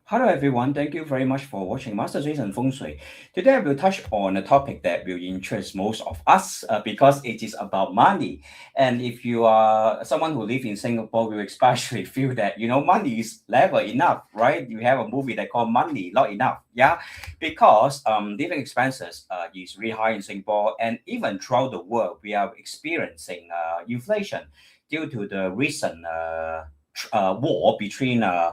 Hello everyone, thank you very much for watching Master Jason Feng Shui. Today I will touch on a topic that will interest most of us because it is about money. And if you are someone who lives in Singapore, will especially feel that money is never enough, right? You have a movie that called Money Not Enough, yeah, because living expenses is really high in Singapore, and even throughout the world we are experiencing inflation due to the recent war between uh,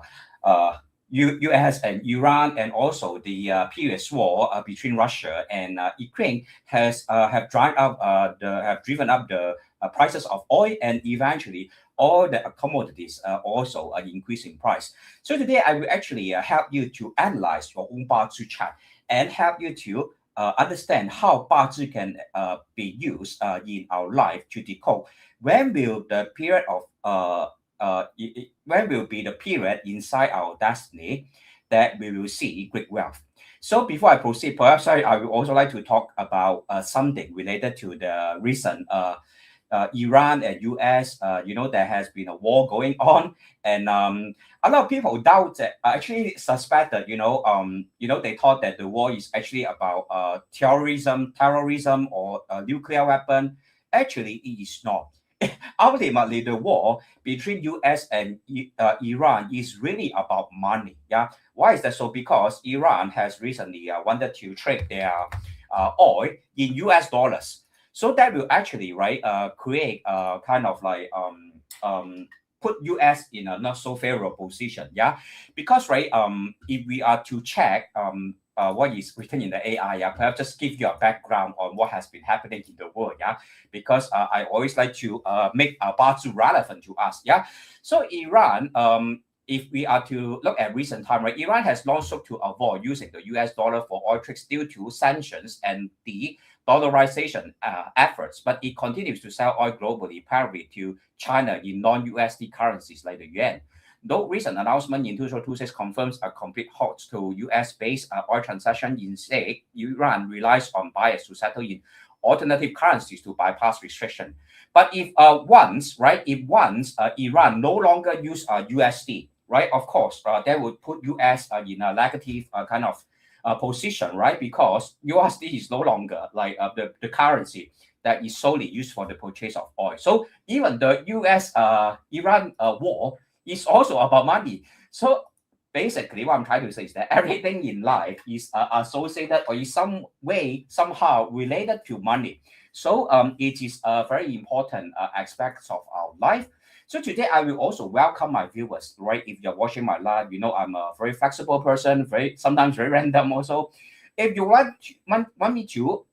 U.S. and Iran, and also the previous war between Russia and Ukraine have driven up the prices of oil, and eventually all the commodities also are increasing price. So today I will actually help you to analyze your own Bazi chart and help you to understand how Bazi can be used in our life to decode when will the period of when will be the period inside our destiny that we will see great wealth. So before I proceed, perhaps I would also like to talk about something related to the recent Iran and US. There has been a war going on, and a lot of people doubt that actually suspect that they thought that the war is actually about terrorism or a nuclear weapon. Actually, it is not. Ultimately, the war between US and Iran is really about money. Yeah, why is that so? Because Iran has recently wanted to trade their oil in US dollars, so that will actually create kind of like put US in a not so favorable position. Yeah, because if we are to check what is written in the AI, yeah, perhaps just give you a background on what has been happening in the world. Yeah, because I always like to make Bazi relevant to us. Yeah, so Iran, if we are to look at recent time, right, Iran has long sought to avoid using the US dollar for oil trades due to sanctions and the dollarization efforts, but it continues to sell oil globally, parallel to China in non-USD currencies like the yuan. Though recent announcement in 2026 confirms a complete halt to US-based oil transaction, instead, Iran relies on buyers to settle in alternative currencies to bypass restriction. But if once Iran no longer use USD, right? Of course, that would put US in a negative kind of position, right? Because USD is no longer like the currency that is solely used for the purchase of oil. So even the US Iran war is also about money. So basically, what I'm trying to say is that everything in life is associated or in some way, somehow related to money. So it is a very important aspect of our life. So today I will also welcome my viewers, right? If you're watching my live, I'm a very flexible person, very sometimes very random also. If you want me to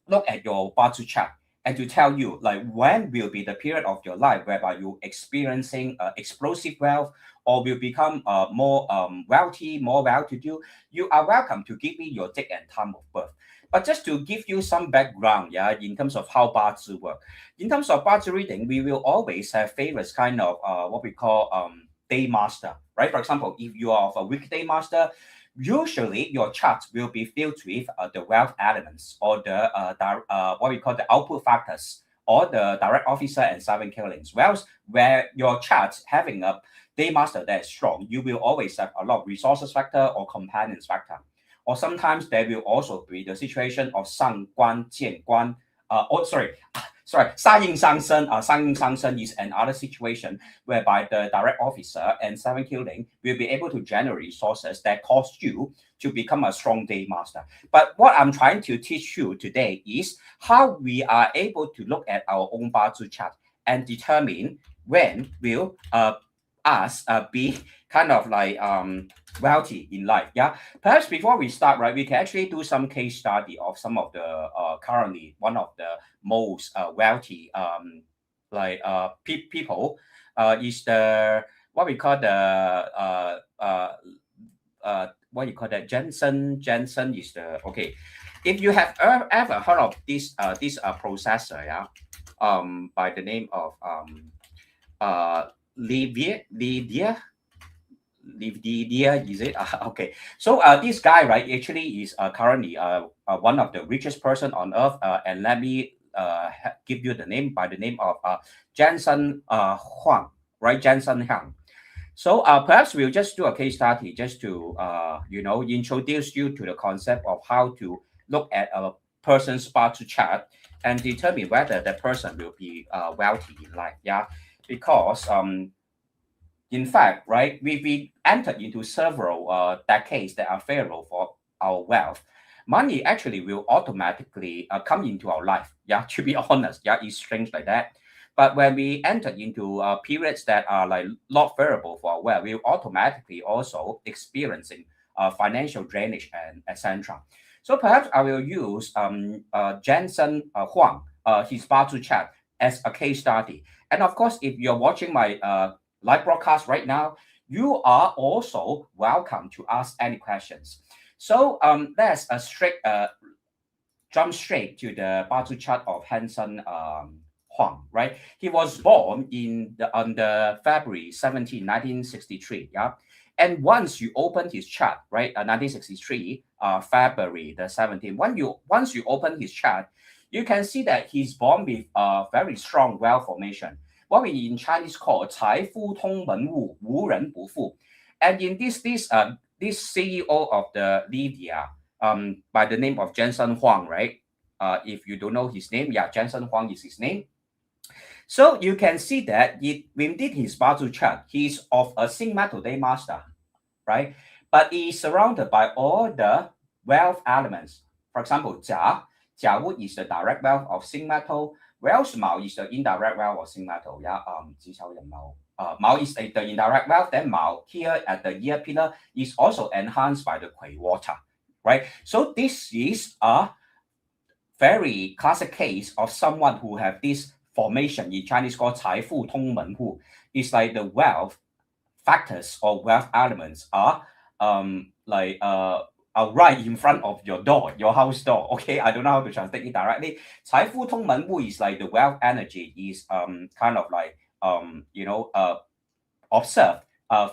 look at your Batu chart and to tell you like when will be the period of your life whereby you experiencing explosive wealth or will become more wealthy, more well-to-do, you are welcome to give me your date and time of birth. But just to give you some background, yeah, in terms of how Batu work. In terms of Batu reading, we will always have favorites kind of what we call day master, right? For example, if you are of a weekday master, usually your chart will be filled with the wealth elements or the what we call the output factors or the direct officer and servant killings. Well, where your chart having a day master that is strong, you will always have a lot of resources factor or companions factor. Or sometimes there will also be the situation of 上官见官, sorry, 杀印伤身, 杀印伤身 is another situation whereby the direct officer and seven killing will be able to generate resources that cause you to become a strong day master. But what I'm trying to teach you today is how we are able to look at our own Bazi chart and determine when will us be kind of like wealthy in life. Yeah, perhaps before we start, right, we can actually do some case study of some of the currently one of the most wealthy people is the what we call the what you call that Jensen is the okay. If you have ever heard of this processor, yeah, by the name of Livia, is it? Okay. So this guy, right, actually is currently one of the richest person on earth. And let me give you the name by the name of Jensen Huang, right? Jensen Huang. So perhaps we'll just do a case study just to introduce you to the concept of how to look at a person's Batu chart and determine whether that person will be wealthy in life. Yeah, because in fact, right, we entered into several decades that are favorable for our wealth. Money actually will automatically come into our life. Yeah, to be honest, yeah, it's strange like that. But when we enter into periods that are like not favorable for our wealth, we automatically also experiencing financial drainage and etc. So perhaps I will use Jensen Huang, his Batu chart as a case study. And of course, if you're watching my live broadcast right now, you are also welcome to ask any questions. So let's jump straight to the Batu chart of Jensen Huang, right? He was born on the February 17, 1963, yeah. And once you open his chart, right, 1963, February the 17th, once you open his chart, you can see that he's born with a very strong wealth formation, what we in Chinese call 财富通门户，无人不富. And in this CEO of the Lydia, by the name of Jensen Huang, right? If you don't know his name, yeah, Jensen Huang is his name. So you can see that within his Batu chart, he's of a Sing Metal Day Master, right? But he's surrounded by all the wealth elements. For example, Jia Wu is the direct wealth of Sing Metal. Wealth Mao is the indirect wealth of Sing Metal. Yeah, Mao is the indirect wealth. Then Mao here at the year pillar is also enhanced by the Kui water, right? So this is a very classic case of someone who have this formation in Chinese called 财富通门户. It's like the wealth factors or wealth elements are right in front of your door, your house door. Okay, I don't know how to translate it directly. 财富通门户 is like the wealth energy is kind of like observed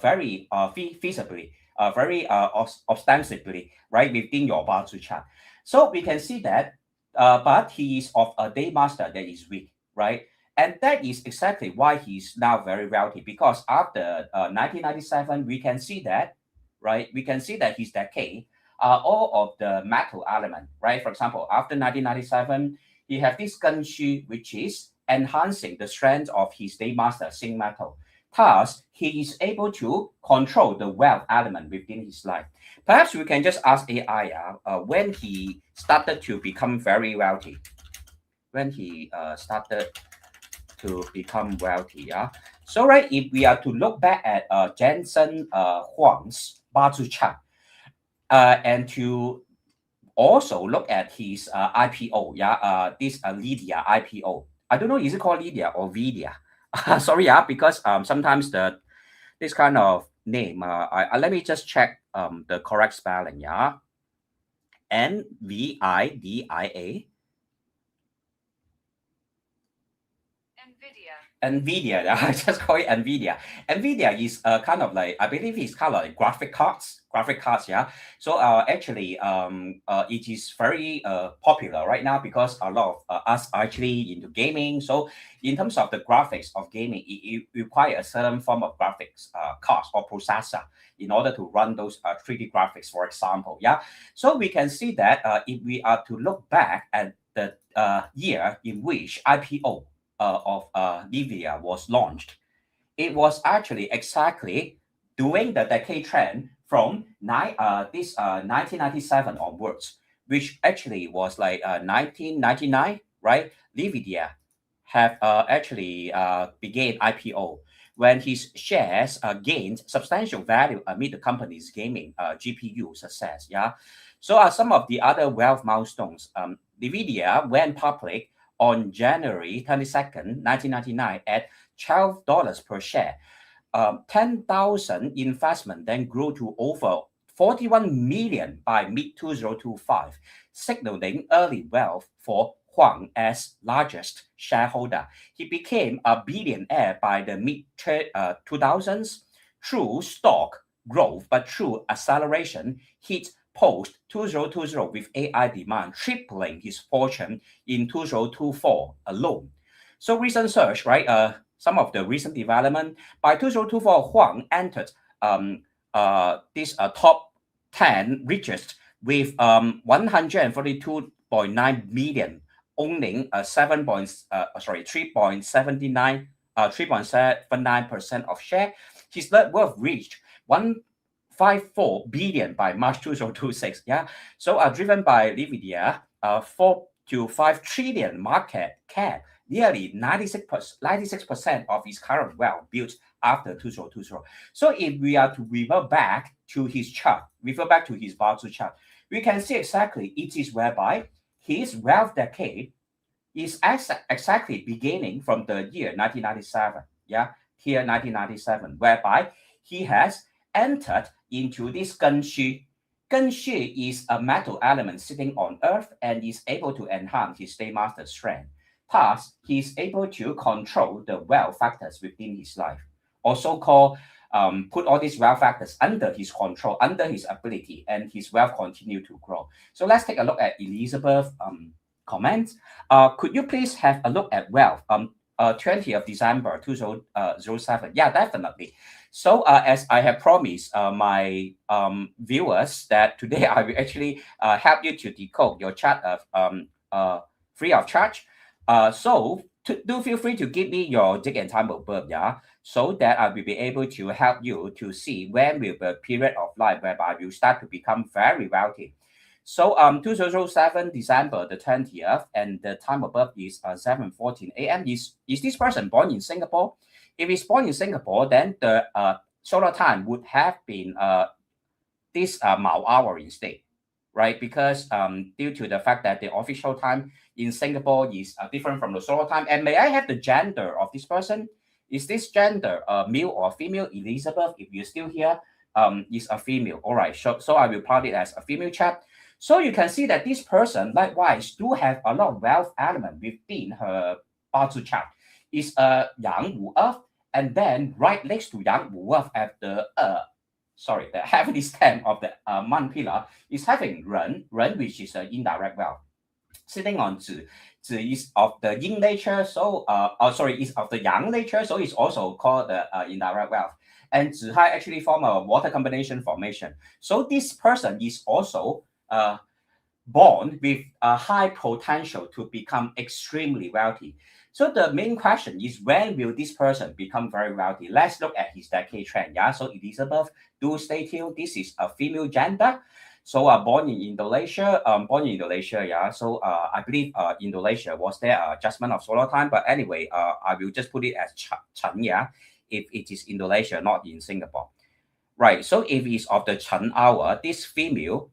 very feasibly, very ostensibly, right, within your Batu chart. So we can see that, but he is of a day master that is weak, right? And that is exactly why he's now very wealthy, because after 1997, we can see that, right? We can see that his decade, all of the metal element, right? For example, after 1997, he have this Gun Shui, which is enhancing the strength of his day master Sing Metal. Thus, he is able to control the wealth element within his life. Perhaps we can just ask AI when he started to become very wealthy. When he started to become wealthy, yeah. So, right, if we are to look back at Jensen Huang's Batu chart, and to also look at his IPO, yeah, this Lydia IPO. I don't know, is it called Lydia or Vidia? Sorry, yeah, because sometimes this kind of name, let me just check the correct spelling, yeah. NVIDIA. NVIDIA, I just call it NVIDIA. NVIDIA is kind of like, I believe it's kind of like graphic cards, yeah. So actually, it is very popular right now because a lot of us are actually into gaming. So in terms of the graphics of gaming, it requires a certain form of graphics cards or processor in order to run those 3D graphics, for example, yeah. So we can see that if we are to look back at the year in which IPO of Livia was launched, it was actually exactly during the decade trend from 1997 onwards, which actually was like 1999, right? Livia have actually began IPO when his shares gained substantial value amid the company's gaming GPU success. Yeah. So some of the other wealth milestones. Nvidia went public on January 22nd, 1999 at $12 per share. 10,000 investment then grew to over 41 million by mid-2025, signaling early wealth for Huang as largest shareholder. He became a billionaire by the mid-2000s through stock growth, but through acceleration hit post-2020 with AI demand tripling his fortune in 2024 alone. So recent search, right? some of the recent development. By 2024, Huang entered this top 10 richest with 142.9 million, owning 3.79% of share. His net worth reached 154 billion by March 2026. Yeah, so driven by Nvidia, 4 to 5 trillion market cap, nearly 96% of his current wealth built after 2020. So if we are to revert back to his chart, refer back to his BaZi chart, we can see exactly it is whereby his wealth decade is exactly beginning from the year 1997. Yeah, here 1997, whereby he has entered into this Geng Shui. Geng Shui is a metal element sitting on Earth and is able to enhance his Day Master strength. Thus, he is able to control the wealth factors within his life. Also called put all these wealth factors under his control, under his ability, and his wealth continue to grow. So let's take a look at Elizabeth comments. Could you please have a look at wealth? 20th of December 2007. Yeah, definitely. So as I have promised my viewers that today I will actually help you to decode your chart of free of charge. So do feel free to give me your date and time of birth, yeah, so that I will be able to help you to see when will the period of life whereby you start to become very wealthy. So 2007 December the 20th, and the time of birth is 7:14 a.m. Is this person born in Singapore? If he's born in Singapore, then the solar time would have been this Mao hour instead, right? Because due to the fact that the official time in Singapore is different from the solar time. And may I have the gender of this person? Is this gender male or female? Elizabeth, if you're still here, is a female. All right, so I will plot it as a female chap. So you can see that this person likewise do have a lot of wealth element within her BaZi chart. Is a Yang Wu Earth, and then right next to Yang Wu Earth at the the heavenly stem of the month pillar is having Ren, which is an indirect wealth. Sitting on Zi is of the yin nature, so is of the yang nature, so it's also called the indirect wealth. And Zihai actually form a water combination formation. So this person is also born with a high potential to become extremely wealthy. So the main question is, when will this person become very wealthy? Let's look at his decade trend. Yeah, so Elizabeth, do stay tuned. This is a female gender. So born in Indonesia, yeah. So I believe Indonesia was their adjustment of solar time. But anyway, I will just put it as Chen, yeah, if it is Indonesia, not in Singapore. Right, so if it's of the Chen hour, this female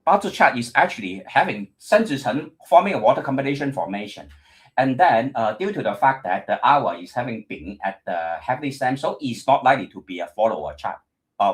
BaZi chart is actually having Shen Chen forming a water combination formation. And then due to the fact that the hour is having Bing at the heavenly stem, so it's not likely to be a follower chart.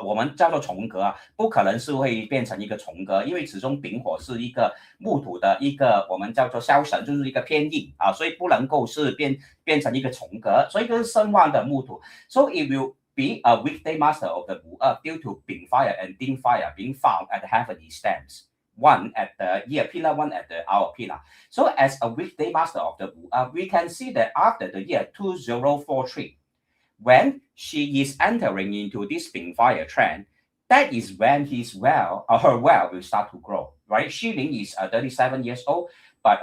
我们叫做重格啊，不可能是会变成一个重格，因为始终丙火是一个木土的一个我们叫做消神，就是一个偏印啊，所以不能够是变成一个重格，所以这是身旺的木土。So it will be a weekday master of the Wu due to Bing fire and Ding fire being found at the heavenly stems. One at the year pillar, one at the hour pillar. So as a weekday master of the Wu, we can see that after the year 2043, when she is entering into this Bing fire trend, that is when her wealth will start to grow, right? Xiling is 37 years old, but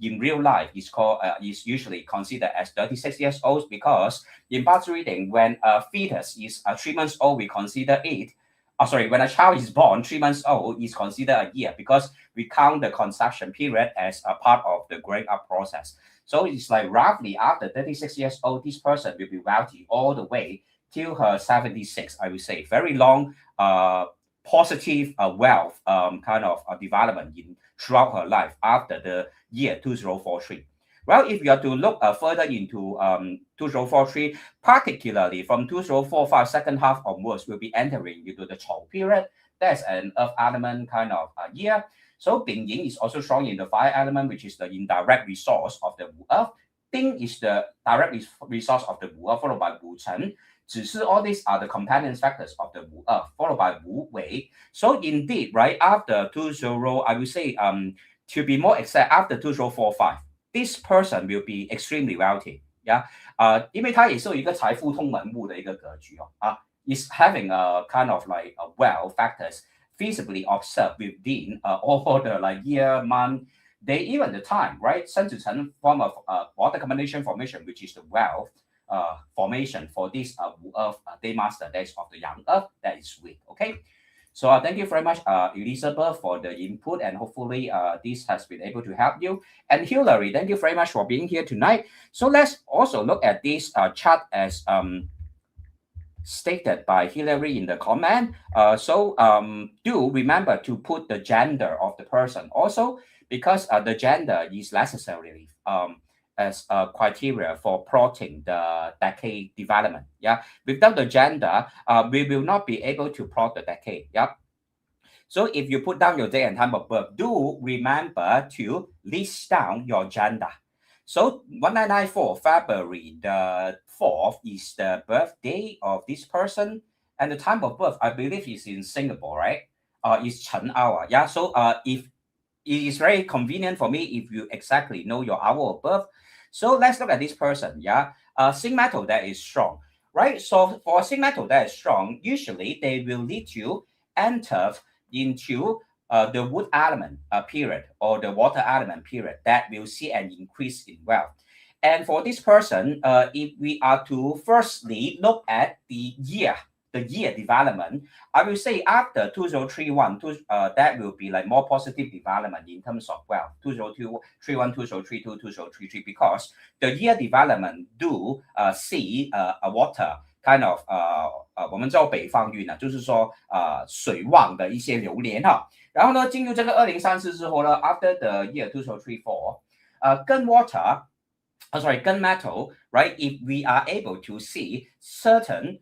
in real life, is usually considered as 36 years old, because in BaZi reading, when a fetus is 3 months old, we consider it. When a child is born 3 months old, is considered a year, because we count the conception period as a part of the growing up process. So it's like roughly after 36 years old, this person will be wealthy all the way till her 76, I would say. Very long, positive wealth kind of development throughout her life after the year 2043. Well, if you are to look further into 2043, particularly from 2045 second half onwards, we'll be entering into the Chou period. That's an earth element kind of year. So Bing Yin is also strong in the fire element, which is the indirect resource of the Wu Earth. Ding is the direct resource of the Wu Earth, followed by Wu Chen. All these are the companion factors of the Wu Earth, followed by Wu Wei. So indeed, right after 20, I will say, to be more exact, after 2045, this person will be extremely wealthy. 因为它也是有一个财富通门户的一个格局is having a kind of like a wealth factors visibly observed within all the like year, month, day, even the time, right? 生子成 form of water combination formation, which is the wealth formation for this Wu Earth day master, that is of the young Earth, that is weak. Okay. So thank you very much, Elizabeth, for the input, and hopefully this has been able to help you. And Hillary, thank you very much for being here tonight. So let's also look at this chart as stated by Hillary in the comment. Do remember to put the gender of the person also, because the gender is necessarily as a criteria for plotting the decade development. Yeah, without the gender, we will not be able to plot the decade. Yeah. So if you put down your day and time of birth, do remember to list down your gender. So 1994 February the 4th is the birthday of this person, and the time of birth I believe is in Singapore, right? It's Chen hour. Yeah. So if it is very convenient for me if you exactly know your hour of birth. So let's look at this person. Yeah. Zinc metal that is strong, right? So for zinc metal that is strong, usually they will lead you enter into the wood element period or the water element period that will see an increase in wealth. And for this person, if we are to firstly look at the year development, I will say after 2031, that will be like more positive development in terms of wealth. 2031, 2032, 2033, because the year development do see a water kind of 我们叫北方运就是说水旺的一些流年然后呢，进入这个2034之后呢 ，after the year 2034，跟 water， 跟 metal， right? If we are able to see certain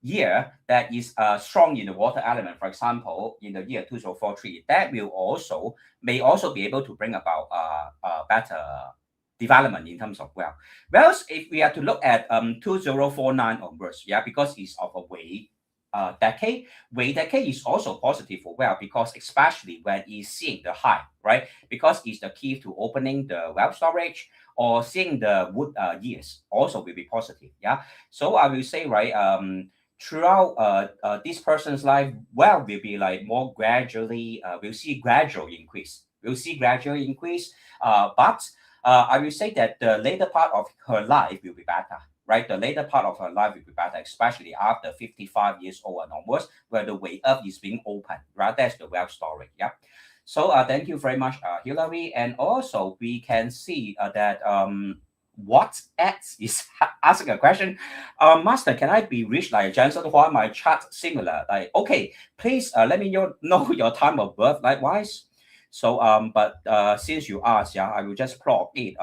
year that is strong in the water element, for example, in the year 2043, that may also be able to bring about better development in terms of wealth. Whereas if we are to look at 2049 onwards, because it's of a Wei decade, Wei decade is also positive for wealth, because especially when it's seeing the high, right? Because it's the key to opening the wealth storage, or seeing the wood years also will be positive. So I will say, right, throughout this person's life, wealth will be like more gradually, we'll see gradual increase. But I will say that the later part of her life will be better, right? The later part of her life will be better, especially after 55 years old and onwards, where the way up is being opened, right? That's the wealth story. So thank you very much, Hillary. And also we can see that what X is asking a question. Master, can I be reached like Jensen Huang? My chart similar. Like, okay, please let me know your time of birth likewise. So but since you asked, I will just plot it.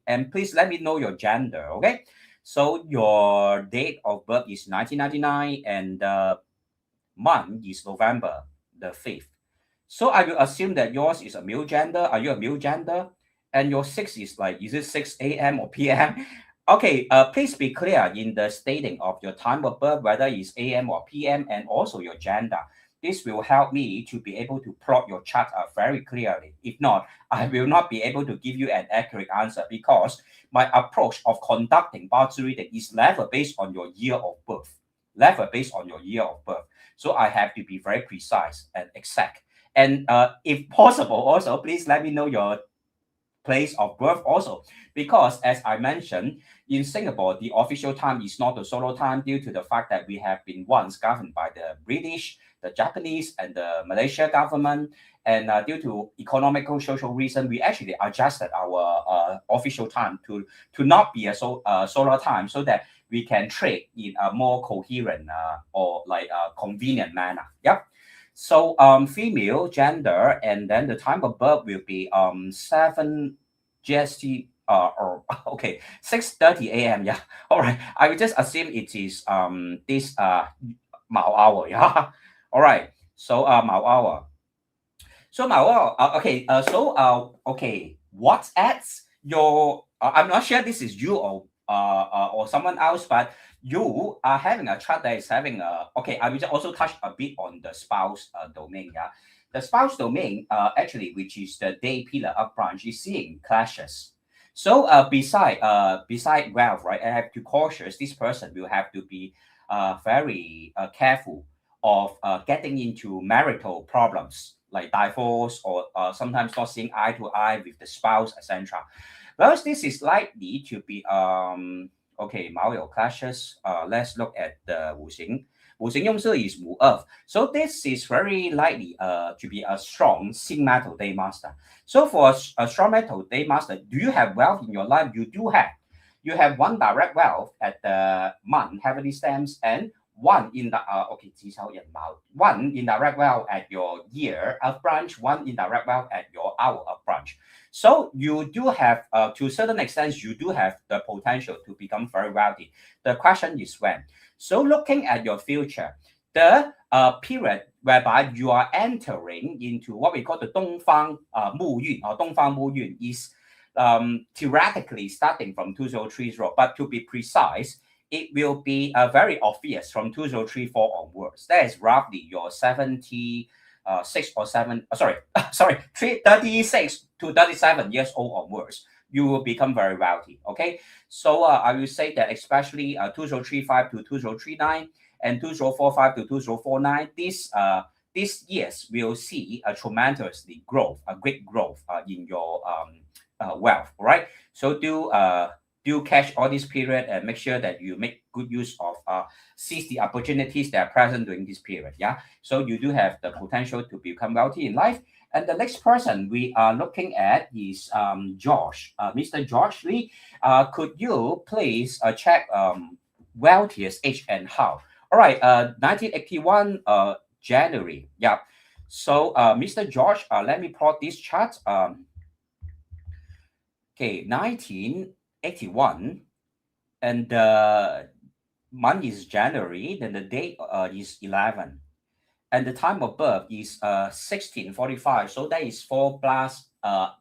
And please let me know your gender, okay? So your date of birth is 1999 and the month is November the 5th. So I will assume that yours is a male gender. Are you a male gender? And your 6 is like, is it 6 a.m. or p.m.? Okay, please be clear in the stating of your time of birth, whether it's a.m. or p.m. and also your gender. This will help me to be able to plot your chart very clearly. If not, I will not be able to give you an accurate answer, because my approach of conducting BaZi reading is never based on your year of birth. So I have to be very precise and exact. And if possible, also, please let me know your place of birth also, because as I mentioned, in Singapore, the official time is not the solar time, due to the fact that we have been once governed by the British, the Japanese, and the Malaysia government. And due to economical, social reason, we actually adjusted our official time to not be a solar time, so that we can trade in a more coherent or like convenient manner. So female gender, and then the time of birth will be 7 GST or okay 6:30 a.m. All right, I will just assume it is this Mao hour. All right, so Mao hour. So Mao hour. Okay. Okay. What adds your? I'm not sure this is you or someone else, but you are having a chart that is having a, okay, I will just also touch a bit on the spouse domain. The spouse domain, actually, which is the day pillar up branch, is seeing clashes. So beside wealth, right, I have to cautious. This person will have to be very careful of getting into marital problems like divorce or sometimes not seeing eye to eye with the spouse, etc. Well, this is likely to be okay. 卯酉 clashes. Let's look at the 五行. 五行用色 is 五 earth. So this is very likely to be a strong sin metal day master. So for a strong metal day master, do you have wealth in your life? You do have. You have one direct wealth at the month, heavenly stems, and one in the one indirect wealth at your year of branch, one indirect wealth at your hour of branch. So you do have, to a certain extent, you do have the potential to become very wealthy. The question is when. So looking at your future, the period whereby you are entering into what we call the 东方木运 or 东方木运 is theoretically starting from 2030, but to be precise, it will be very obvious from 2034 onwards. That is roughly your 36 to 37 years old onwards. You will become very wealthy. Okay, so I will say that especially 2035 to 2039 and 2045 to 2049, these years will see a tremendously growth, a great growth in your wealth. Right. So do catch all this period and make sure that you make good use of seize the opportunities that are present during this period. Yeah. So you do have the potential to become wealthy in life. And the next person we are looking at is Josh. Mr. Josh Lee, could you please check wealthiest age and how? All right, 1981 January. Yeah. So Mr. Josh, let me plot this chart. Okay, 1981, and the month is January, then the date is 11. And the time of birth is 16:45. So that is 4 plus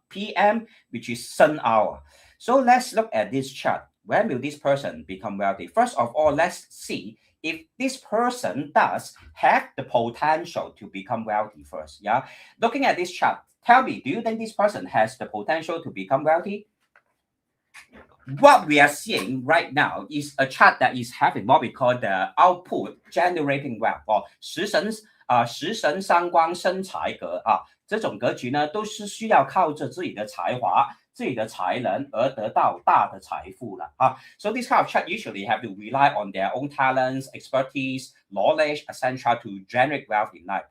p.m., which is sun hour. So let's look at this chart. When will this person become wealthy? First of all, let's see if this person does have the potential to become wealthy first. Yeah. Looking at this chart, tell me, do you think this person has the potential to become wealthy? What we are seeing right now is a chart that is having what we call the output generating wealth, or 食神三光生财格啊，这种格局呢，都是需要靠着自己的才华、自己的才能而得到大的财富了啊。So this kind of chart usually have to rely on their own talents, expertise, knowledge, etc. to generate wealth in life.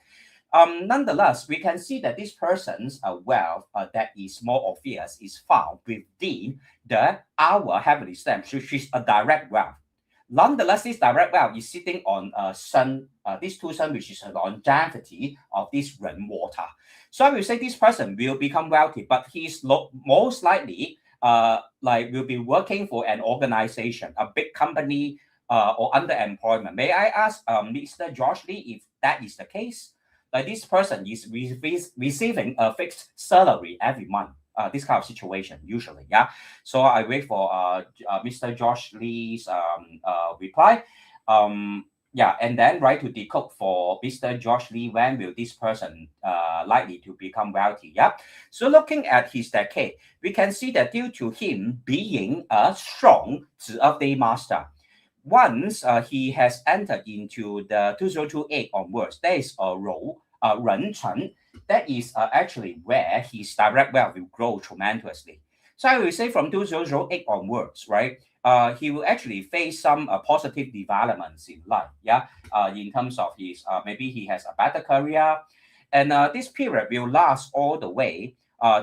Nonetheless, we can see that this person's wealth that is more obvious is found within the our heavenly stem, which is a direct wealth. Nonetheless, this direct wealth is sitting on sun, these two sun, which is a longevity of this rainwater. So I will say this person will become wealthy, but he's most likely will be working for an organization, a big company, or underemployment. May I ask Mr. George Lee if that is the case? Like this person is receiving a fixed salary every month. This kind of situation usually, yeah. So I wait for Mr. Josh Lee's reply. Yeah, and then to decode for Mr. Josh Lee, when will this person likely to become wealthy? Yeah. So looking at his decade, we can see that due to him being a strong day master, once he has entered into the 2028 onwards, there is a role, Ren Chen, that is actually where his direct wealth will grow tremendously. So I will say from 2008 onwards, right? He will actually face some positive developments in life, yeah. In terms of his, maybe he has a better career, and this period will last all the way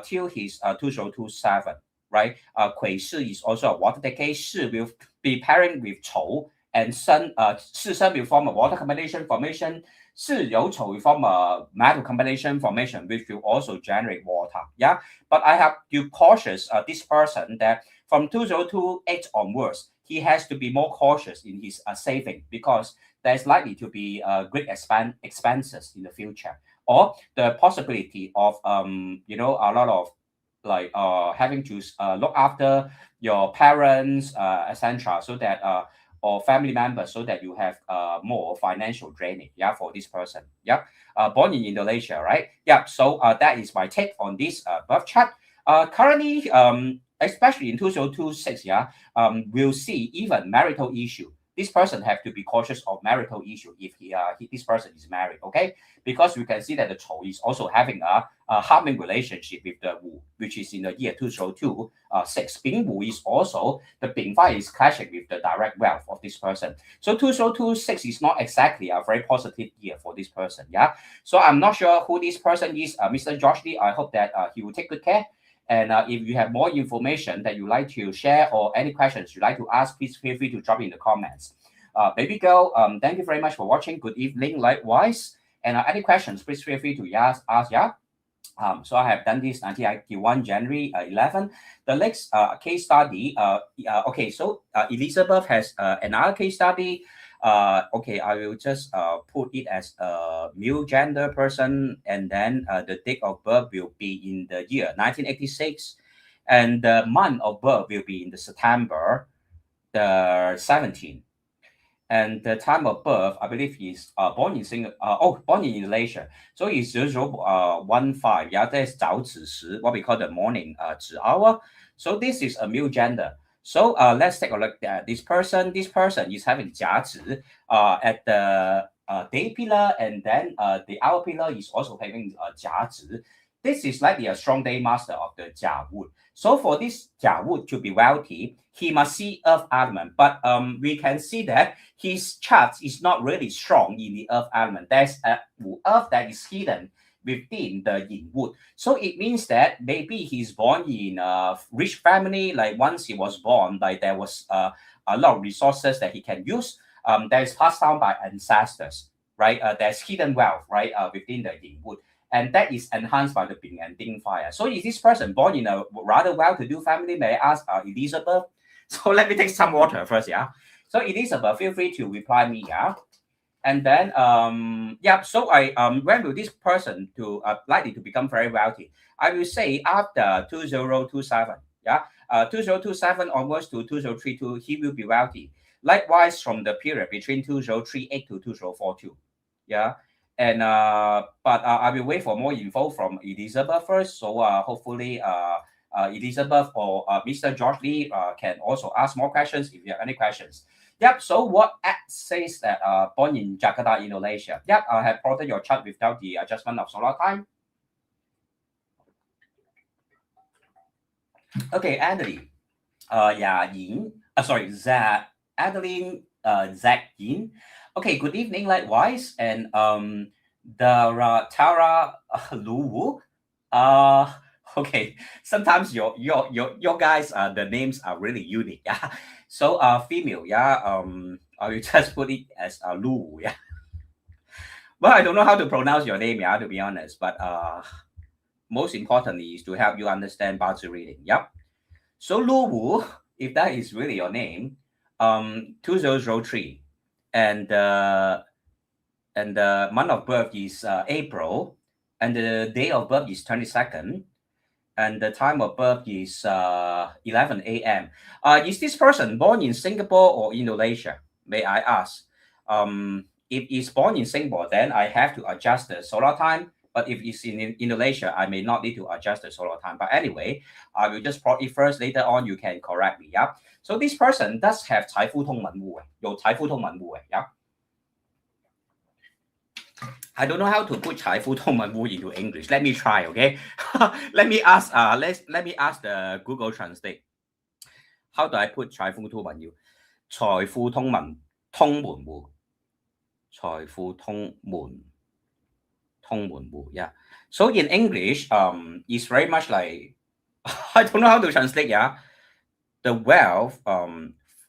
till his 2027, right? 癸巳 is also a water decade. Shi will be pairing with 丑, and Sun, 巳申 will form a water combination formation. 巳酉丑will form a metal combination formation, which will also generate water. Yeah, but I have to cautious this person that from 2028 onwards, he has to be more cautious in his saving, because there's likely to be great expenses in the future, or the possibility of a lot of having to look after your parents, etc., so that or family members, so that you have more financial drainage, yeah, for this person. Yeah, born in Indonesia, right? Yeah. So that is my take on this birth chart. Currently, especially in 2026, yeah, we'll see even marital issue. This person have to be cautious of marital issue if this person is married, okay? Because we can see that the Chou is also having a harming relationship with the Wu, which is in the year 2026. Bing Wu is also, the Bing Fai is clashing with the direct wealth of this person. So 2026 is not exactly a very positive year for this person, yeah? So I'm not sure who this person is, Mr. George Lee. I hope that he will take good care. And if you have more information that you'd like to share or any questions you'd like to ask, please feel free to drop in the comments. Baby girl, thank you very much for watching. Good evening, likewise. And any questions, please feel free to ask, yeah. So I have done this 1991 January 11. The next case study, okay, so Elizabeth has another case study. Okay, I will just put it as a male gender person, and then the date of birth will be in the year 1986, and the month of birth will be in the September the 17th. And the time of birth, I believe he's born in born in Malaysia. So he's 0015, yeah, that's 早子时, what we call the morning 子 hour. So this is a male gender. So let's take a look at this person. This person is having 甲子 at the day pillar, and then the hour pillar is also having 甲子. This is likely a strong day master of the Jia wood. So for this Jia wood to be wealthy, he must see earth element. But we can see that his chart is not really strong in the earth element. There's a earth that is hidden within the yin wood. So it means that maybe he's born in a rich family. Like once he was born, like there was a lot of resources that he can use. That is passed down by ancestors, right? There's hidden wealth, right, within the yin wood. And that is enhanced by the Bing and Ding fire. So is this person born in a rather well-to-do family? May I ask Elizabeth? So let me take some water first, yeah. So Elizabeth, feel free to reply me, yeah. And then yeah, so when will this person to likely to become very wealthy? I will say after 2027, yeah. 2027 onwards to 2032, he will be wealthy. Likewise, from the period between 2038 to 2042, yeah. And but I will wait for more info from Elizabeth first. So hopefully Elizabeth or Mr. George Lee can also ask more questions if you have any questions. Yep. So what says that born in Jakarta, Indonesia? Yep. I have plotted your chart without the adjustment of solar time. Okay, Adeline. Yeah, Yin. Sorry, Adeline. Zach Yin. Okay. Good evening, likewise, and the Tara Lulu Wu. Okay. Sometimes your guys the names are really unique. Yeah. So female. Yeah. I will just put it as Lulu. Yeah. Well, I don't know how to pronounce your name. Yeah, to be honest, but most importantly is to help you understand BaZi reading. Yep. So Lulu, if that is really your name, 2003, and the month of birth is April, and the day of birth is 22nd, and the time of birth is 11 a.m. Is this person born in Singapore or Indonesia? May I ask? If it's born in Singapore, then I have to adjust the solar time. But if it's in Indonesia, I may not need to adjust the solar time. But anyway, I will just plot it first. Later on, you can correct me. Yeah. So this person does have 财富通文户，有财富通文户，yeah. I don't know how to put 财富通文户 into English. Let me try, okay? let me ask the Google Translate. How do I put 財富通文戶？財富通文通門戶，財富通門戶 yeah. So in English, it's very much like I don't know how to translate, yeah. The wealth,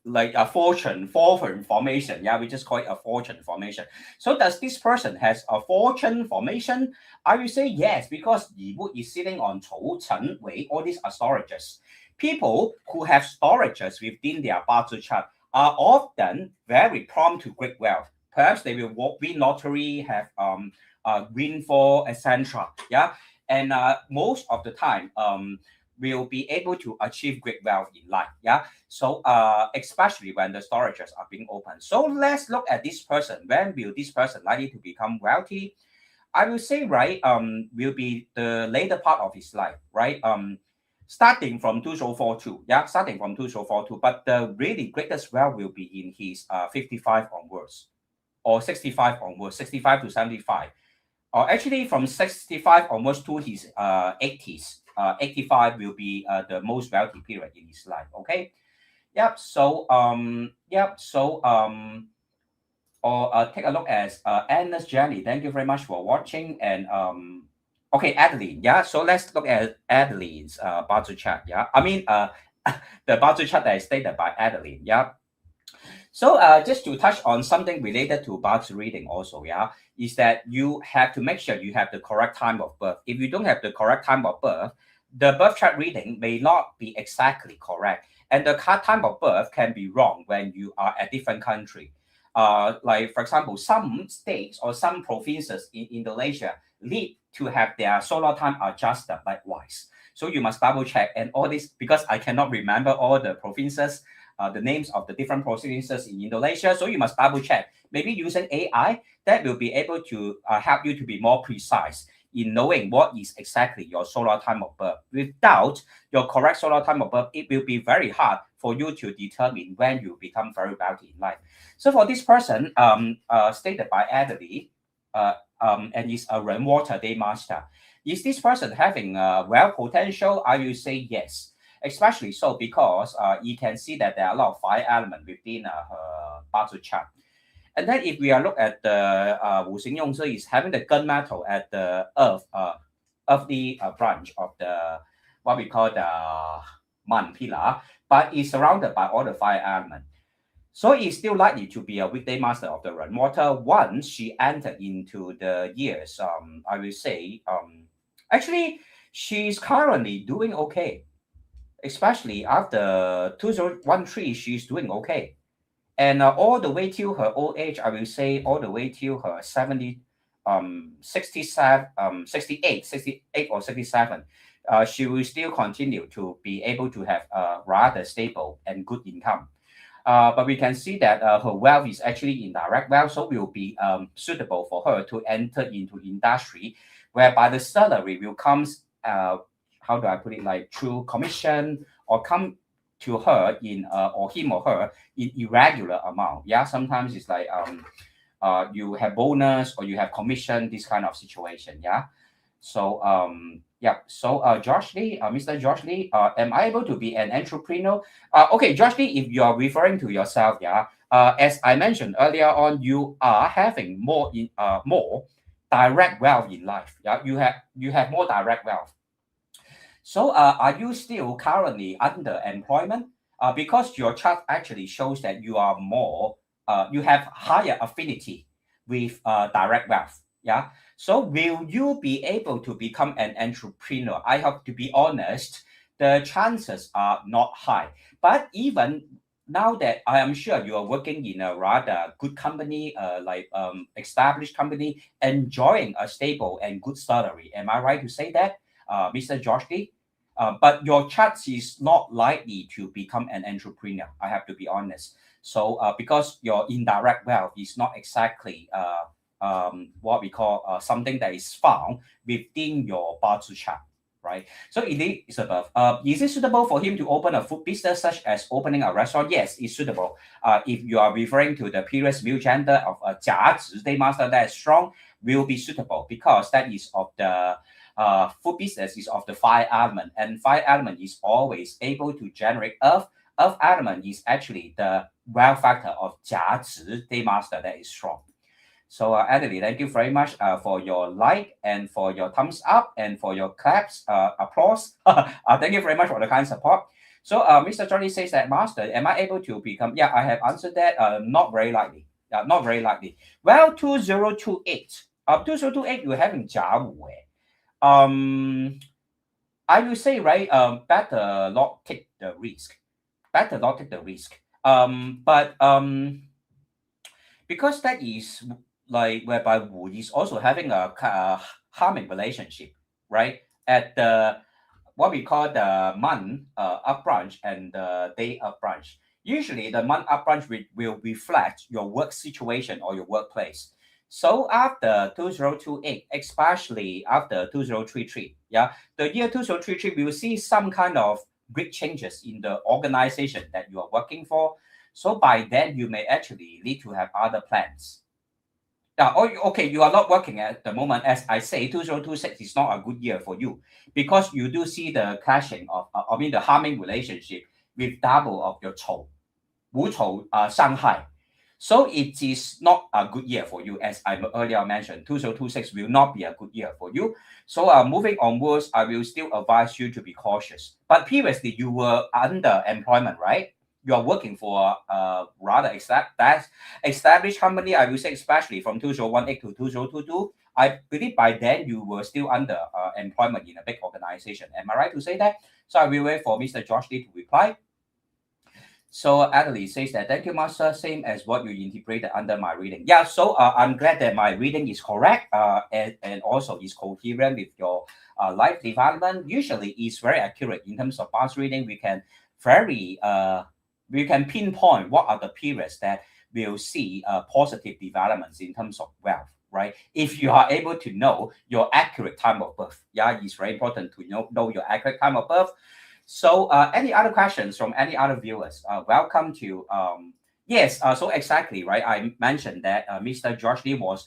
like a fortune formation, yeah, we just call it a fortune formation. So does this person has a fortune formation? I will say yes, because Yi Wu is sitting on Chou, Chen, Wei, all these astrologers. People who have storages within their BaZi chart are often very prompt to great wealth. Perhaps they will win lottery, have windfall, etc. Yeah, and most of the time, will be able to achieve great wealth in life. Yeah, so especially when the storages are being opened. So let's look at this person. When will this person likely to become wealthy? I will say, right, will be the later part of his life, right? starting from 2042, yeah, starting from 2042. But the really greatest wealth will be in his 55 onwards, or 65 onwards, 65 to 75, or actually from 65 onwards to his 80s. 85 will be the most wealthy period in his life. Okay. Yep. Or take a look at Anna's journey. Thank you very much for watching. And okay, Adeline. Yeah. So let's look at Adeline's BaZi chart. Yeah. I mean the BaZi chart that is stated by Adeline. Yeah. So just to touch on something related to BaZi reading also, yeah, is that you have to make sure you have the correct time of birth. If you don't have the correct time of birth, the birth chart reading may not be exactly correct. And the time of birth can be wrong when you are at different country. Like, for example, some states or some provinces in Indonesia need to have their solar time adjusted likewise. So you must double check. And all this, because I cannot remember all the provinces, the names of the different provinces in Indonesia. So you must double check. Maybe using AI, that will be able to help you to be more precise in knowing what is exactly your solar time of birth. Without your correct solar time of birth, it will be very hard for you to determine when you become very wealthy in life. So for this person, stated by Adeline, and is a rainwater day master, is this person having wealth potential? I will say yes. Especially so because you can see that there are a lot of fire element within her BaZi chart. And then if we are look at the Wu Xingyong, so is having the gunmetal at the earthly branch of the what we call the Man pillar, but is surrounded by all the fire element. So it's still likely to be a weekday master of the rainwater once she entered into the years. I will say, actually, she's currently doing okay, especially after 2013, she's doing okay. And all the way till her old age, I will say all the way till her 70, 67, 68 or 67, she will still continue to be able to have a rather stable and good income. But we can see that her wealth is actually indirect wealth, so will be suitable for her to enter into industry, whereby the salary will comes, how do I put it, like through commission or come to her in or him or her in irregular amount. Yeah, sometimes it's like you have bonus or you have commission, this kind of situation. Yeah. So yeah. So Josh Lee, Mr. Josh Lee, am I able to be an entrepreneur? Okay, Josh Lee, if you are referring to yourself, yeah. As I mentioned earlier on, you are having more direct wealth in life. Yeah, you have more direct wealth. So are you still currently under employment? Because your chart actually shows that you are more, you have higher affinity with direct wealth. Yeah. So will you be able to become an entrepreneur? I have to be honest, the chances are not high. But even now that I am sure you are working in a rather good company, like established company, enjoying a stable and good salary. Am I right to say that, Mr. Josh Lee? But your chart is not likely to become an entrepreneur. I have to be honest. So because your indirect wealth is not exactly what we call something that is found within your BaZi chart, right? So Elizabeth, is it suitable for him to open a food business such as opening a restaurant? Yes, it's suitable. If you are referring to the previous male gender of a 甲子 day master that is strong, will be suitable because that is of the food business is of the fire element, and fire element is always able to generate earth. Earth element is actually the wealth factor of 甲子 day master that is strong. So Adeline, thank you very much for your like and for your thumbs up and for your claps, applause. Thank you very much for the kind support. So Mr. Johnny says that, Master, am I able to become? Yeah, I have answered that. Not very likely. Not very likely. Well, 2028. 2028, you're having 甲午 I will say, right, better not take the risk. Better not take the risk. But because that is like whereby Wu is also having a harming relationship, right? At the what we call the month up branch and the day up branch. Usually, the month up branch will reflect your work situation or your workplace. So after 2028, especially after 2033, Yeah, the year 2033 will see some kind of great changes in the organization that you are working for. So by then you may actually need to have other plans. Yeah, okay, you are not working at the moment. As I say, 2026 is not a good year for you because you do see the clashing of, the harming relationship with double of your 丑, 无丑, Shanghai. So it is not a good year for you, as I earlier mentioned. 2026 will not be a good year for you. So moving onwards, I will still advise you to be cautious. But previously, you were under employment, right? You are working for a rather established company. I will say, especially from 2018 to 2022. I believe by then you were still under employment in a big organization. Am I right to say that? So I will wait for Mr. Josh Lee to reply. So Adeline says that, thank you, Master. Same as what you interpreted under my reading. Yeah, so I'm glad that my reading is correct and also is coherent with your life development. Usually it's very accurate in terms of past reading. We can pinpoint what are the periods that will see positive developments in terms of wealth, right? If you are able to know your accurate time of birth. Yeah, it's very important to know your accurate time of birth. So any other questions from any other viewers? Welcome to, yes, so exactly, right? I mentioned that Mr. George Lee was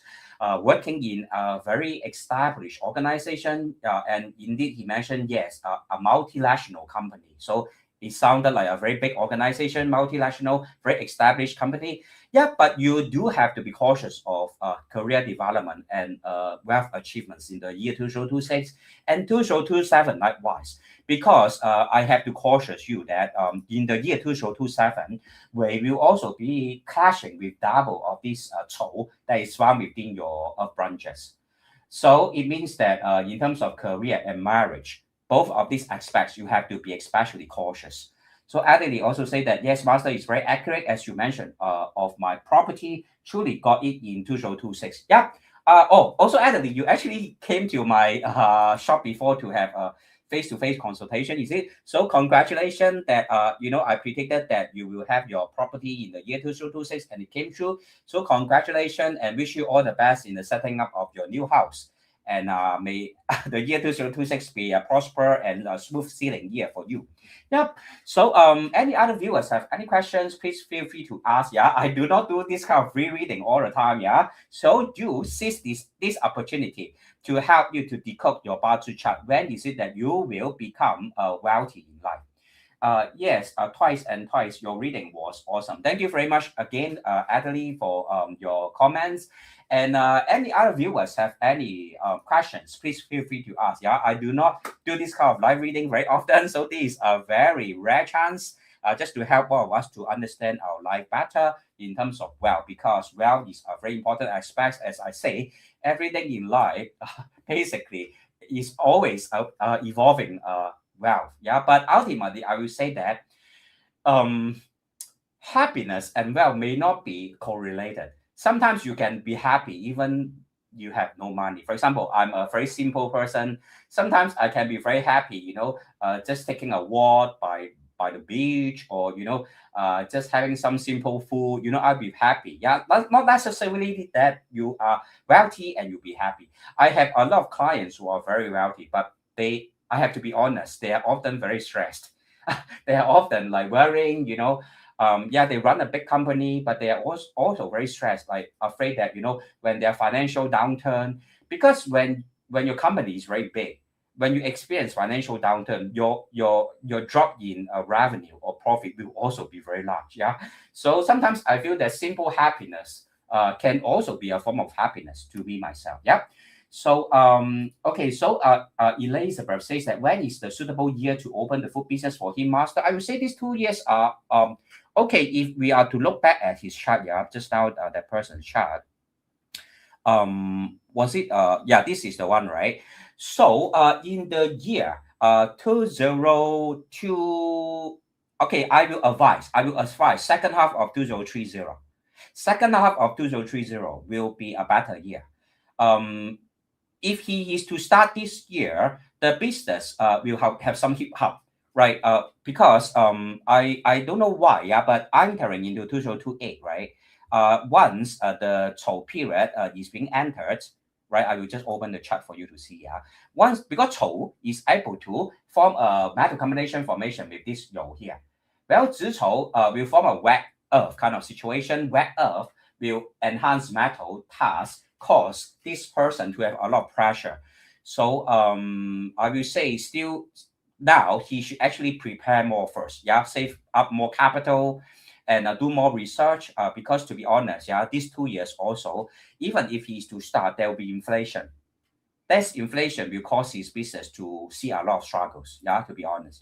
working in a very established organization. And indeed, he mentioned, yes, a multinational company. So it sounded like a very big organization, multinational, very established company. Yeah, but you do have to be cautious of career development and wealth achievements in the year 2026 and 2027 likewise. Because I have to caution you that in the year 2027, we will also be clashing with double of this 丑 that is found within your branches. So it means that in terms of career and marriage, both of these aspects, you have to be especially cautious. So Adeline also say that, yes, Master is very accurate, as you mentioned, of my property, truly got it in 2026. Yeah. Also Adeline, you actually came to my shop before to have a face-to-face consultation, is it? So congratulations that I predicted that you will have your property in the year 2026 and it came true. So congratulations and wish you all the best in the setting up of your new house. And may the year 2026 be a prosper and a smooth sailing year for you. Yep. So any other viewers have any questions, please feel free to ask. Yeah, I do not do this kind of free reading all the time. Yeah. So do seize this opportunity to help you to decode your BaZi chart. When is it that you will become wealthy in life? Yes, twice and twice. Your reading was awesome. Thank you very much again, Adeline, for your comments. And any other viewers have any questions, please feel free to ask. Yeah, I do not do this kind of live reading very often, so this is a very rare chance just to help all of us to understand our life better in terms of wealth, because wealth is a very important aspect. As I say, everything in life basically is always evolving wealth. Yeah, but ultimately, I will say that happiness and wealth may not be correlated. Sometimes you can be happy even you have no money. For example, I'm a very simple person. Sometimes I can be very happy, just taking a walk by the beach, or just having some simple food. I'll be happy. Yeah, not necessarily that you are wealthy and you'll be happy. I have a lot of clients who are very wealthy, but I have to be honest, they are often very stressed. They are often like worrying, they run a big company, but they are also very stressed, like afraid that, when their financial downturn, because when your company is very big, when you experience financial downturn, your drop in revenue or profit will also be very large. Yeah. So sometimes I feel that simple happiness can also be a form of happiness to me myself. Yeah. So Elizabeth says that, when is the suitable year to open the food business for him, Master? I would say these 2 years are okay. If we are to look back at his chart, yeah, just now that person's chart, was it this is the one, right? So in the year 2002, okay, I will advise second half of 2030. Second half of 2030 will be a better year. If he is to start this year, the business will have some hip hop, right? Because I don't know why, yeah, but I'm entering into 2028, right? Once the 丑 period is being entered, right? I will just open the chart for you to see. Once, because Chou is able to form a metal combination formation with this Rou here. Well, Zi Chou will form a wet earth kind of situation. Wet earth will enhance metal task, cause this person to have a lot of pressure. So I will say still now he should actually prepare more first. Save up more capital and do more research. Because to be honest, these 2 years also, even if he's to start, there will be inflation. This inflation will cause his business to see a lot of struggles, to be honest.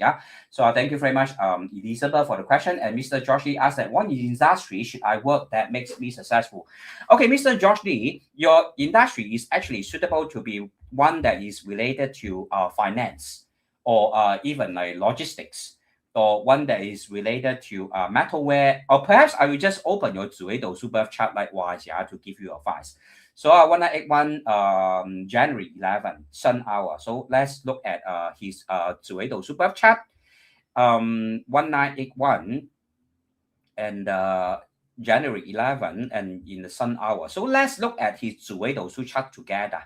So thank you very much, Elizabeth, for the question. And Mr. George Lee asked that what industry should I work that makes me successful? Okay, Mr. George Lee, your industry is actually suitable to be one that is related to finance or even like logistics, or one that is related to metalware, or perhaps I will just open your Zuido Super chart likewise, to give you advice. So 1981 January 11 Sun hour. So let's look at his Zuido Super chart. 1981 and January 11 and in the Sun hour. So let's look at his Zuido Super chart together.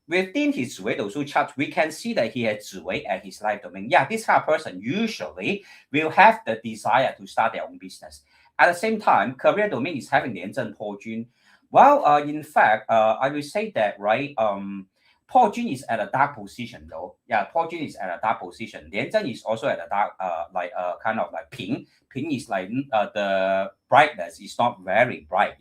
Within his Zuido chart, we can see that he has Zui at his life domain. This kind of person usually will have the desire to start their own business. At the same time, career domain is having Lianzhen Po Jun. Well, in fact, I will say that, right, Po Jun is at a dark position though. Po Jun is at a dark position. Lianzhen is also at a dark, kind of like Ping. Ping is like the brightness is not very bright.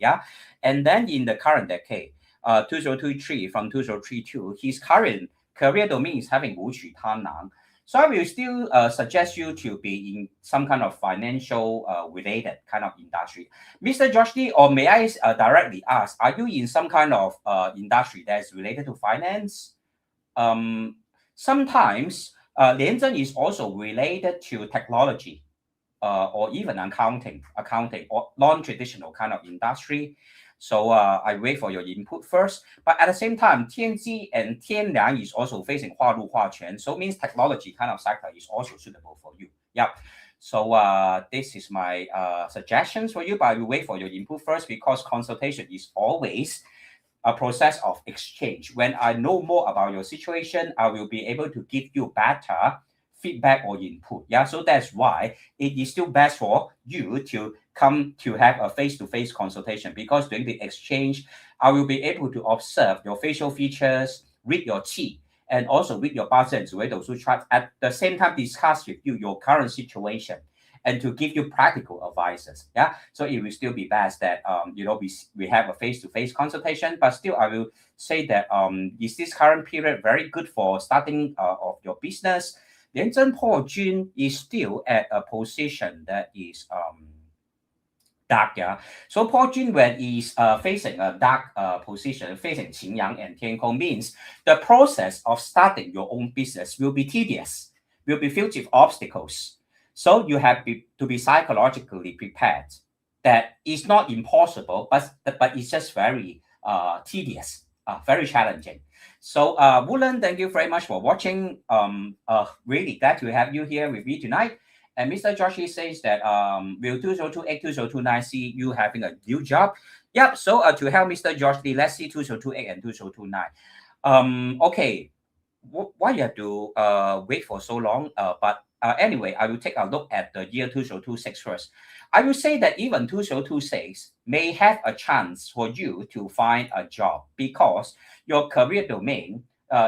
And then in the current decade, 2023 from 2032, his current career domain is having Wu Qu Tan Nang. So I will still suggest you to be in some kind of financial related kind of industry. Mr. George Lee, or may I directly ask, are you in some kind of industry that is related to finance? Sometimes Lianzhen is also related to technology or even accounting or non-traditional kind of industry. So I wait for your input first. But at the same time, Tianji and Tianliang is also facing Hua Lu Hua Quan. So means technology kind of sector is also suitable for you. So this is my suggestions for you. But I will wait for your input first, because consultation is always a process of exchange. When I know more about your situation, I will be able to give you better feedback or input. So that's why it is still best for you to come to have a face-to-face consultation, because during the exchange, I will be able to observe your facial features, read your qi, and also read your BaZi and Zuido chart. At the same time, discuss with you your current situation and to give you practical advices. So it will still be best that we have a face-to-face consultation. But still, I will say that is this current period very good for starting of your business? Lianzhen Po Jun is still at a position that is dark. So Po Jun, when is facing a dark position, facing Qingyang and Tiankong, means the process of starting your own business will be tedious, will be filled with obstacles. So you have to be psychologically prepared. That is not impossible, but it's just very tedious, very challenging. So Woolen, thank you very much for watching. Really glad to have you here with me tonight. And Mr. Joshi says that will 2028, 2029 see you having a new job? So to help Mr. Josh Lee, let's see 2028 and 2029. Okay, why you have to wait for so long? But anyway, I will take a look at the year 2026 first. I will say that even 2026 may have a chance for you to find a job, because your career domain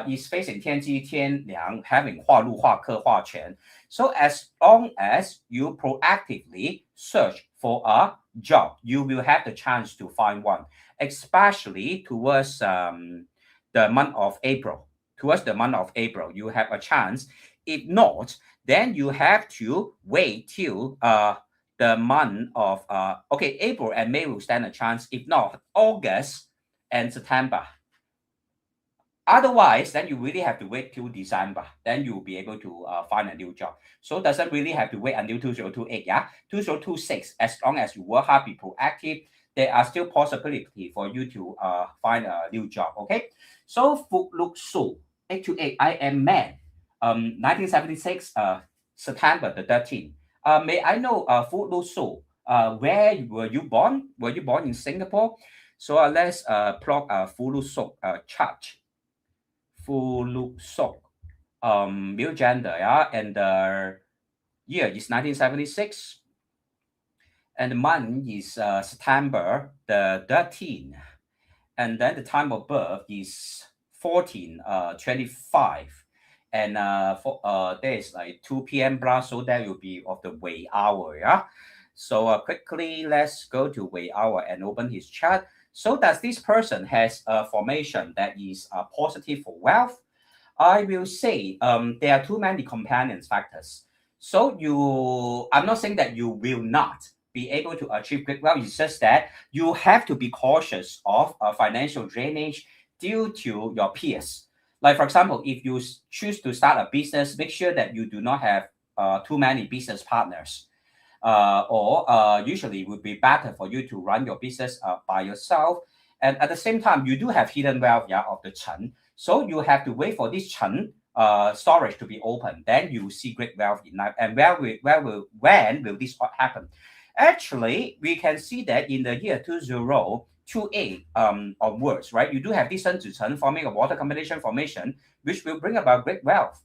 is facing Tianji, Tianliang, having Hua Lu, Hua Ke, Hua Quan. So as long as you proactively search for a job, you will have the chance to find one, especially towards the month of April. Towards the month of April, you have a chance. If not, then you have to wait till the month of April and May will stand a chance. If not, August and September. Otherwise, then you really have to wait till December. Then you will be able to find a new job. So doesn't really have to wait until 2028. 2026, as long as you work hard, be proactive, there are still possibility for you to find a new job. Okay. So Fu Luk Su, 828, I am man. 1976, September the 13th. May I know, Fu Lu Su, where were you born? Were you born in Singapore? So let's plot Fulu Sok chart. Fulu Sok, male gender, yeah, and the year is 1976, and the month is September the 13th, and then the time of birth is 14:25, and for there is like 2 p.m. plus, so that will be of the Wei hour, yeah. So quickly let's go to Wei hour and open his chart. So does this person has a formation that is positive for wealth? I will say there are too many companion factors. So I'm not saying that you will not be able to achieve great wealth. It's just that you have to be cautious of financial drainage due to your peers. Like for example, if you choose to start a business, make sure that you do not have too many business partners. Or usually it would be better for you to run your business by yourself. And at the same time, you do have hidden wealth, yeah, of the Chen. So you have to wait for this Chen storage to be open. Then you see great wealth in life. And when will this happen? Actually, we can see that in the year 2028 onwards, right? You do have this Sun to Chen forming a water combination formation, which will bring about great wealth.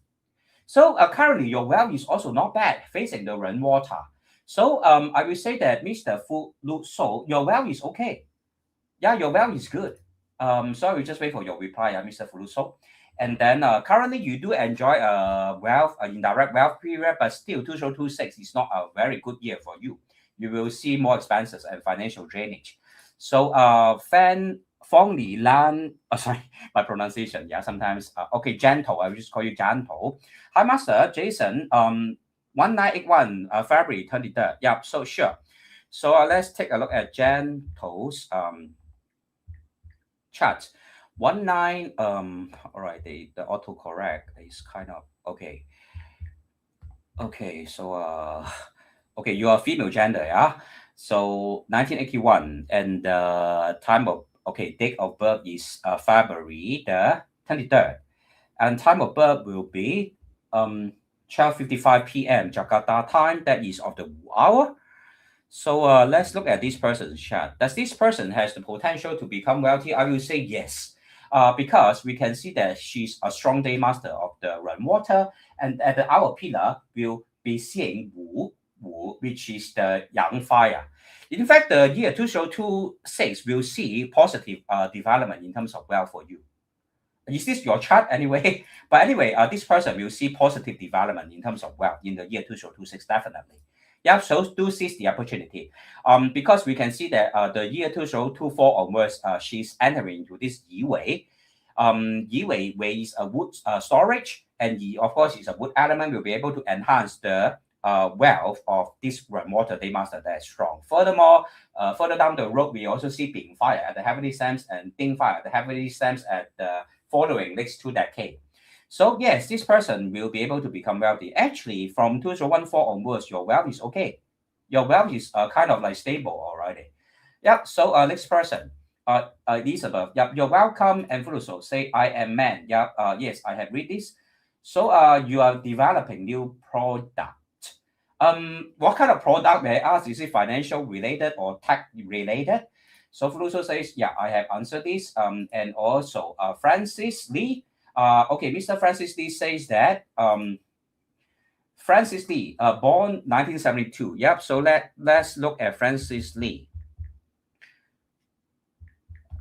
So currently, your wealth is also not bad, facing the rain water. So I will say that Mr. Fu Lu So, your wealth is okay. Yeah, your wealth is good. So I will just wait for your reply, Mr. Fu Lu So. And then currently you do enjoy wealth, indirect wealth period, but still 2026 is not a very good year for you. You will see more expenses and financial drainage. So Feng Li Lan, sorry, my pronunciation, yeah, sometimes, okay, gentle, I will just call you gentle. Hi, Master Jason, 1981, February 23rd. Yeah, so sure. So let's take a look at Gentle's chart. 19, all right, the autocorrect is kind of, okay. Okay, so, okay, you are female gender, yeah? So 1981, and the time of, okay, date of birth is February the 23rd. And time of birth will be 12:55 p.m. Jakarta time. That is of the Wu hour. So let's look at this person's chart. Does this person has the potential to become wealthy? I will say yes. Because we can see that she's a strong day master of the rainwater, and at the hour pillar will be seeing Wu, which is the Yang fire. In fact, the year 2026 will see positive development in terms of wealth for you. Is this your chart anyway? But anyway, this person will see positive development in terms of wealth in the year 2026, definitely. Yeah, so do seize the opportunity. Because we can see that the year 2024 onwards, she's entering into this Yi Wei. Yi Wei is a wood storage, and Yi, of course, is a wood element, will be able to enhance the wealth of this water day master that is strong. Furthermore, further down the road, we also see Bing fire at the heavenly stems and Ding fire at the heavenly stems at the following next 2 decades. So yes, this person will be able to become wealthy. Actually, from 2014 onwards, your wealth is okay. Your wealth is kind of like stable already. Yeah. So next person, Elizabeth. Yeah, you're welcome. And Fuluso say, I am man. Yeah. Yes, I have read this. So you are developing new product. What kind of product may I ask? Is it financial related or tech related? So Fuluso says, yeah, I have answered this. And also Francis Lee. Okay, Mr. Francis Lee says that Francis Lee, born 1972. Yep. So let's look at Francis Lee.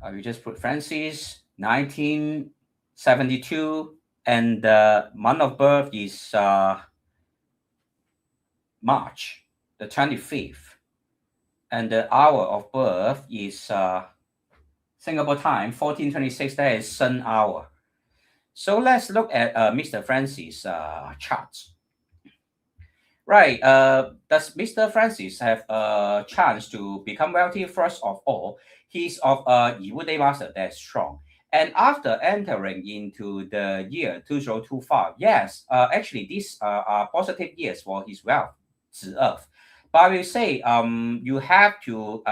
I will just put Francis 1972, and the month of birth is March the 25th, and the hour of birth is Singapore time 14:26. That is Sun hour. So let's look at Mr. Francis' charts. Right. Does Mr. Francis have a chance to become wealthy? First of all, he's of a Yiwu Day Master that's strong. And after entering into the year 2025, yes, actually these are positive years for his wealth, 子 Earth. But I will say you have to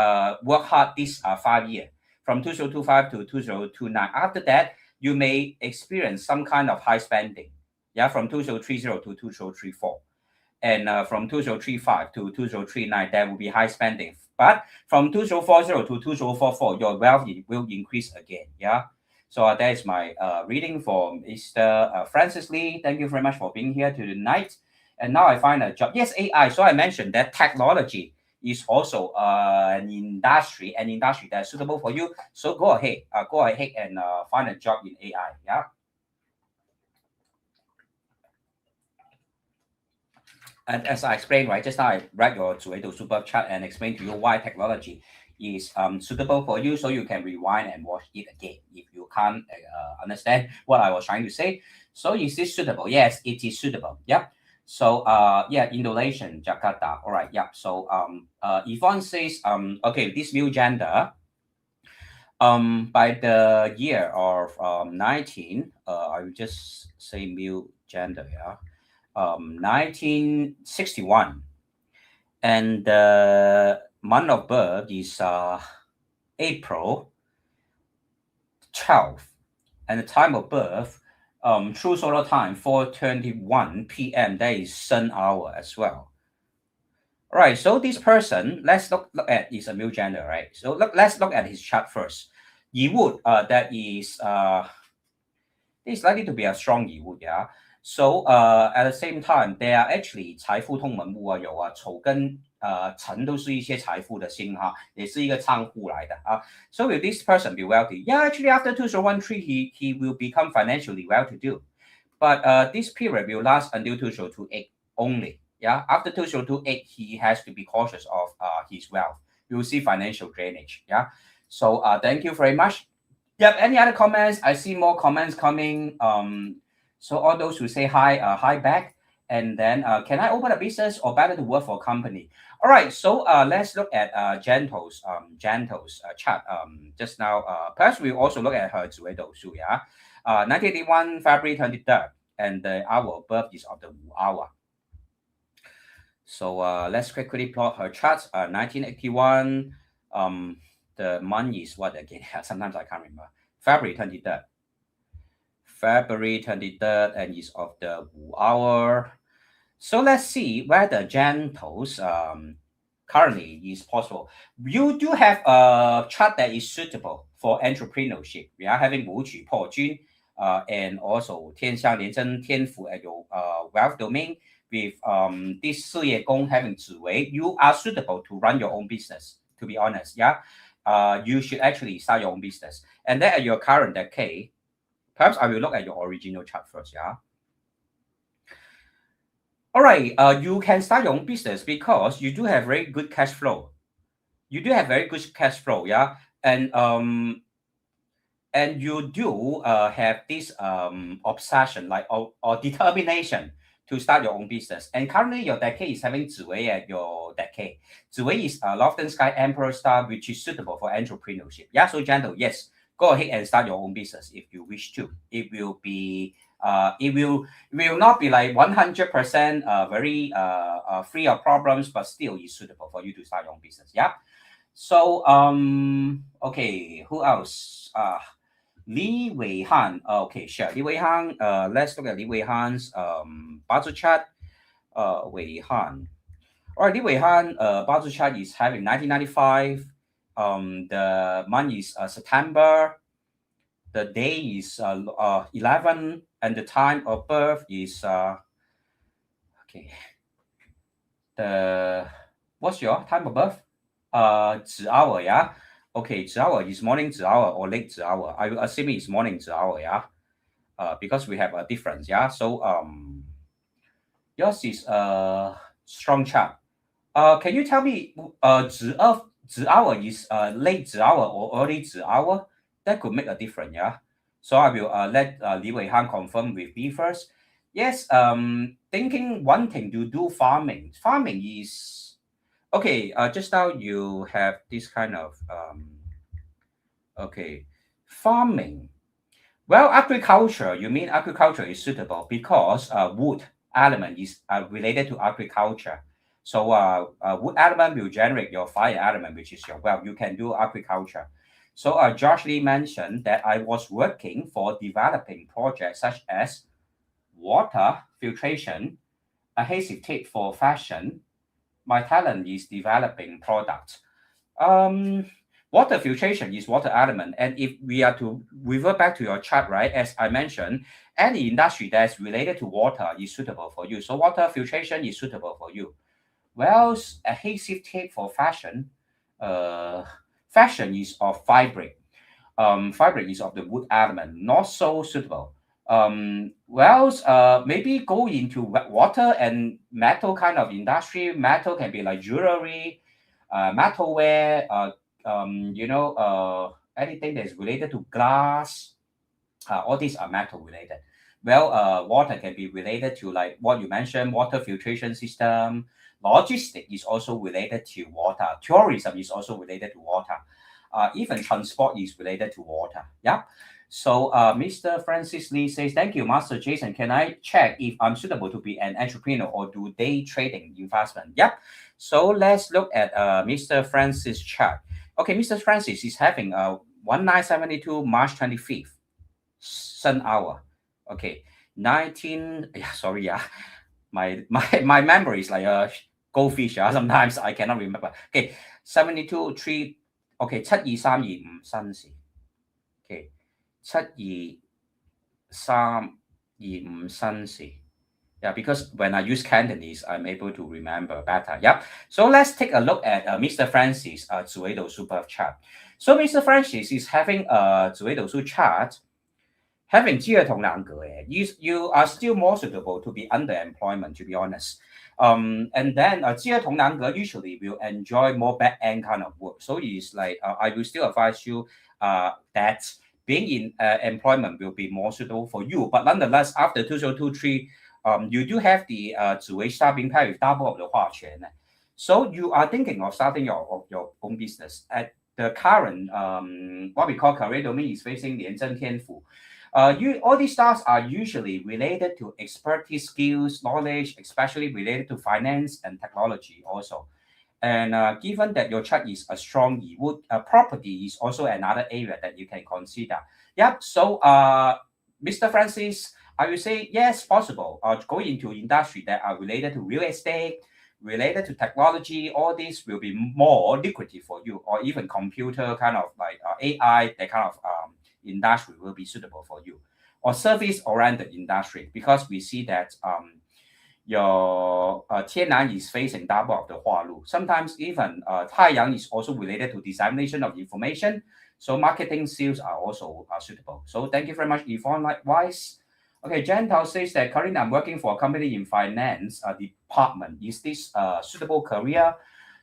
work hard this 5 years, from 2025 to 2029. After that, you may experience some kind of high spending, yeah, from 2030 to 2034. And from 2035 to 2039, there will be high spending. But from 2040 to 2044, your wealth will increase again. Yeah. So that is my reading for Mr. Francis Lee. Thank you very much for being here tonight. And now I find a job. Yes, AI. So I mentioned that technology is also an industry that's suitable for you. So go ahead and find a job in AI. Yeah. And as I explained, right, just now I read your Zuedo super chat and explained to you why technology is suitable for you, so you can rewind and watch it again if you can't understand what I was trying to say. So is this suitable? Yes, it is suitable. Yep. So yeah, Indonesian, Jakarta. All right. Yep. So Yvonne says okay, this new gender by the year of 19 I will just say new gender, yeah, 1961, and the month of birth is April 12th, and the time of birth, true solar time 4:21 p.m. That is sun hour as well. All right, so this person, let's look at is a male gender, right? So let's look at his chart first. Yi Wood, that is likely to be a strong Yi Wood, yeah. So at the same time, there are actually 财富通门户啊，有啊，丑跟辰都是一些财富的星哈，也是一个仓库来的啊。So will this person be wealthy? Yeah, actually after 2013, he will become financially well-to-do. But this period will last until 2028 only. Yeah, after 2028, he has to be cautious of his wealth. You will see financial drainage. Yeah. So thank you very much. Yep. Any other comments? I see more comments coming. So all those who say hi, hi back. And then can I open a business or better to work for a company? All right. So let's look at Gentle's chart. Just now, perhaps we also look at her Zuedo Shu. Yeah. 1981 February 23rd, and the hour of birth is of the Wu hour. So let's quickly plot her charts. 1981. The month is what again? Sometimes I can't remember. February 23rd. February 23rd, and is of the Wu hour. So let's see whether Gentles currently is possible. You do have a chart that is suitable for entrepreneurship. We are having 武曲破军, and also 天相连真天府 at your wealth domain with this 事业宫 having 紫微. You are suitable to run your own business, to be honest. Yeah. You should actually start your own business. And then at your current decade, perhaps I will look at your original chart first, yeah. All right, you can start your own business because you do have very good cash flow. You do have very good cash flow, yeah, and you do have this obsession, like or determination to start your own business. And currently, your decade is having 紫微 at your decade. 紫微 is a Lofton Sky Emperor star, which is suitable for entrepreneurship. Yeah, so Gentle, yes, go ahead and start your own business if you wish to. It will be it will not be like 100% very free of problems, but still is suitable for you to start your own business. Yeah. So okay, who else? Li Weihan. Okay, sure. Li Weihan. Let's look at Li Weihan's BaZi chart. Weihan. All right, Li Weihan BaZi chart is having 1995. The month is September. The day is 11, and the time of birth is okay. What's your time of birth? 子 hour, yeah. Okay, 子 hour is morning 子 hour or late 子 hour. I will assume it's morning 子 hour, yeah. Because we have a difference, yeah. So yours is a strong chart. Can you tell me 子 hour is late 子 hour or early 子 hour? That could make a difference, yeah. So I will let Li Weihan confirm with me first. Yes, wanting to do farming. Farming is okay. Just now you have this kind of okay, farming. Well, agriculture. You mean agriculture is suitable because wood element is related to agriculture. So wood element will generate your fire element, which is your wealth. You can do agriculture. So Josh Lee mentioned that I was working for developing projects such as water filtration, adhesive tape for fashion. My talent is developing products. Water filtration is water element, and if we are to revert back to your chart, right, as I mentioned, any industry that's related to water is suitable for you. So water filtration is suitable for you. Well, adhesive tape for fashion. Fashion is of fabric. Fabric is of the wood element, not so suitable. Maybe go into water and metal kind of industry. Metal can be like jewelry, metalware, anything that is related to glass. All these are metal related. Water can be related to like what you mentioned, water filtration system. Logistics is also related to water. Tourism is also related to water. Even transport is related to water. Yeah. So Mr. Francis Lee says, thank you, Master Jason. Can I check if I'm suitable to be an entrepreneur or do day trading investment? Yep. So let's look at Mr. Francis' chart. Okay, Mr. Francis is having 1972 March 25th. Sun hour. Okay. 19 yeah, sorry, yeah. My memory is like a goldfish. Sometimes I cannot remember. Okay, 72 3 okay, 7235新時 okay, 7235新時 yeah, because when I use Cantonese, I'm able to remember better. Yep. So let's take a look at Mr. Francis' 紫微斗数 birth chart. So Mr. Francis is having a 紫微斗数 chart having 职業同兩個嘅 you are still more suitable to be underemployment, to be honest. And then 職業同兩個 usually will enjoy more back end kind of work. So it's like I will still advise you that being in employment will be more suitable for you. But nonetheless, after 2023, you do have the 紫微 star being paired with double of the 化權. So you are thinking of starting your own business. At the current what we call career domain is facing 廉政天府. All these stars are usually related to expertise, skills, knowledge, especially related to finance and technology also. And given that your chart is a strong wood, property is also another area that you can consider. Yep. So, Mr. Francis, I will say yes, possible. Go into industry that are related to real estate, related to technology. All these will be more lucrative for you, or even computer kind of like AI, that kind of industry will be suitable for you, or service-oriented industry, because we see that your 天南 is facing double of the 化禄. Sometimes even 太阳 is also related to dissemination of information. So marketing sales are also suitable. So thank you very much, Yvonne. Likewise. Okay, Gentle says that currently I'm working for a company in finance department. Is this a suitable career?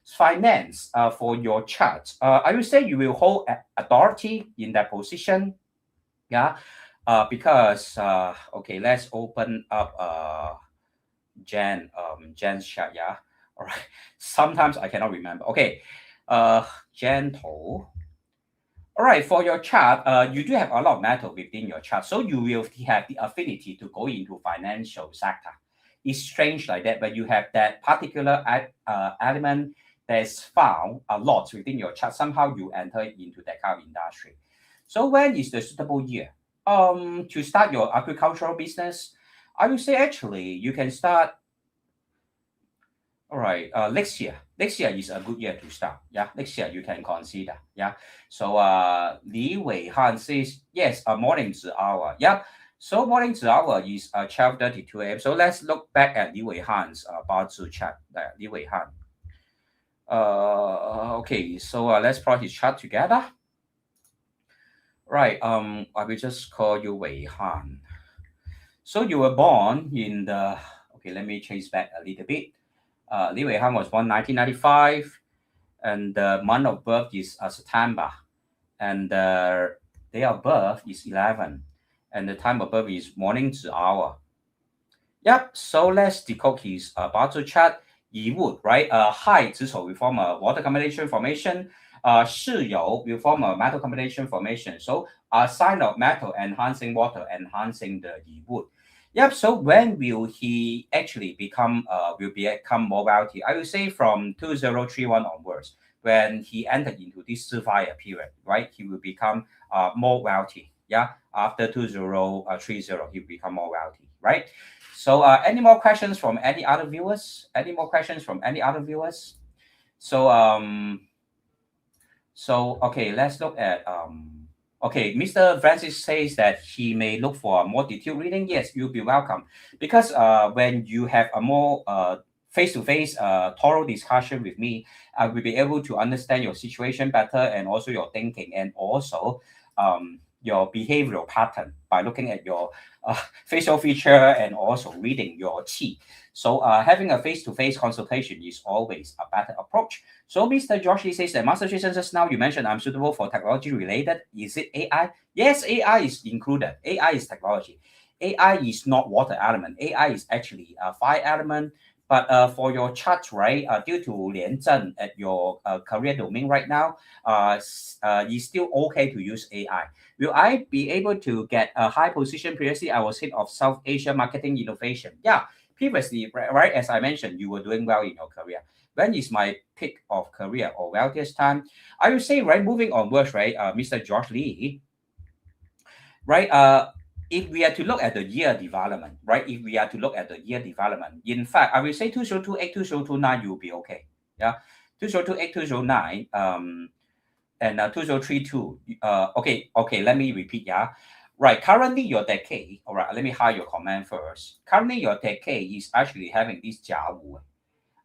Finance for your chart. I will say you will hold authority in that position. Yeah. Because okay, let's open up Jen's chart. Yeah. All right. Sometimes I cannot remember. Okay. Gentle. All right, for your chart, you do have a lot of metal within your chart, so you will have the affinity to go into financial sector. It's strange like that, but you have that particular element that's found a lot within your chart. Somehow you enter into that kind of industry. So when is the suitable year? To start your agricultural business, I would say actually you can start. All right, next year. Next year is a good year to start. Yeah, next year you can consider. Yeah. So Li Weihan says yes, a morning hour. Yeah. So morning hour is 12:32 a.m. So let's look back at Li Weihan's Baozi chart. Li Weihan. Okay, so let's plot his chart together. Right. I will just call you Weihan. So you were born in the. Okay, let me change back a little bit. Li Weihan was born 1995, and the month of birth is September, and the day of birth is 11, and the time of birth is morning hour. Yep. So let's decode his Baozi chart. Yi wood, right? Hai 子丑 will form a water combination formation. Shi you will form a metal combination formation. So a sign of metal enhancing water, enhancing the Yi wood. Yep. So when will he actually become more wealthy? I will say from 2031 onwards, when he entered into this fire period, right? He will become more wealthy. Yeah. After 2030, he will become more wealthy, right? So any more questions from any other viewers? So So okay, let's look at okay, Mr. Francis says that he may look for a more detailed reading. Yes, you'll be welcome. Because when you have a more face-to-face thorough discussion with me, I will be able to understand your situation better and also your thinking and also your behavioral pattern by looking at your facial feature and also reading your qi. So having a face-to-face consultation is always a better approach. So Mr. Joshi says that Master Jason, just now you mentioned I'm suitable for technology related. Is it AI? Yes, AI is included. AI is technology. AI is not water element. AI is actually a fire element. But for your chart, right, due to Lian Zhen at your career domain right now, it's still okay to use AI. Will I be able to get a high position? Previously, I was head of South Asia marketing innovation. Yeah, previously, right, as I mentioned, you were doing well in your career. When is my peak of career or wealthiest time? I would say, right, moving onwards, right, Mr. George Lee, right, if we are to look at the year development, right, if we are to look at the year development, in fact, I will say 2028, 2029, you'll be okay. Yeah, 2028, 2009, and 2032. Okay, let me repeat. Yeah, right. Currently, your decade. All right, let me hide your comment first. Currently, your decade is actually having this Jiawu.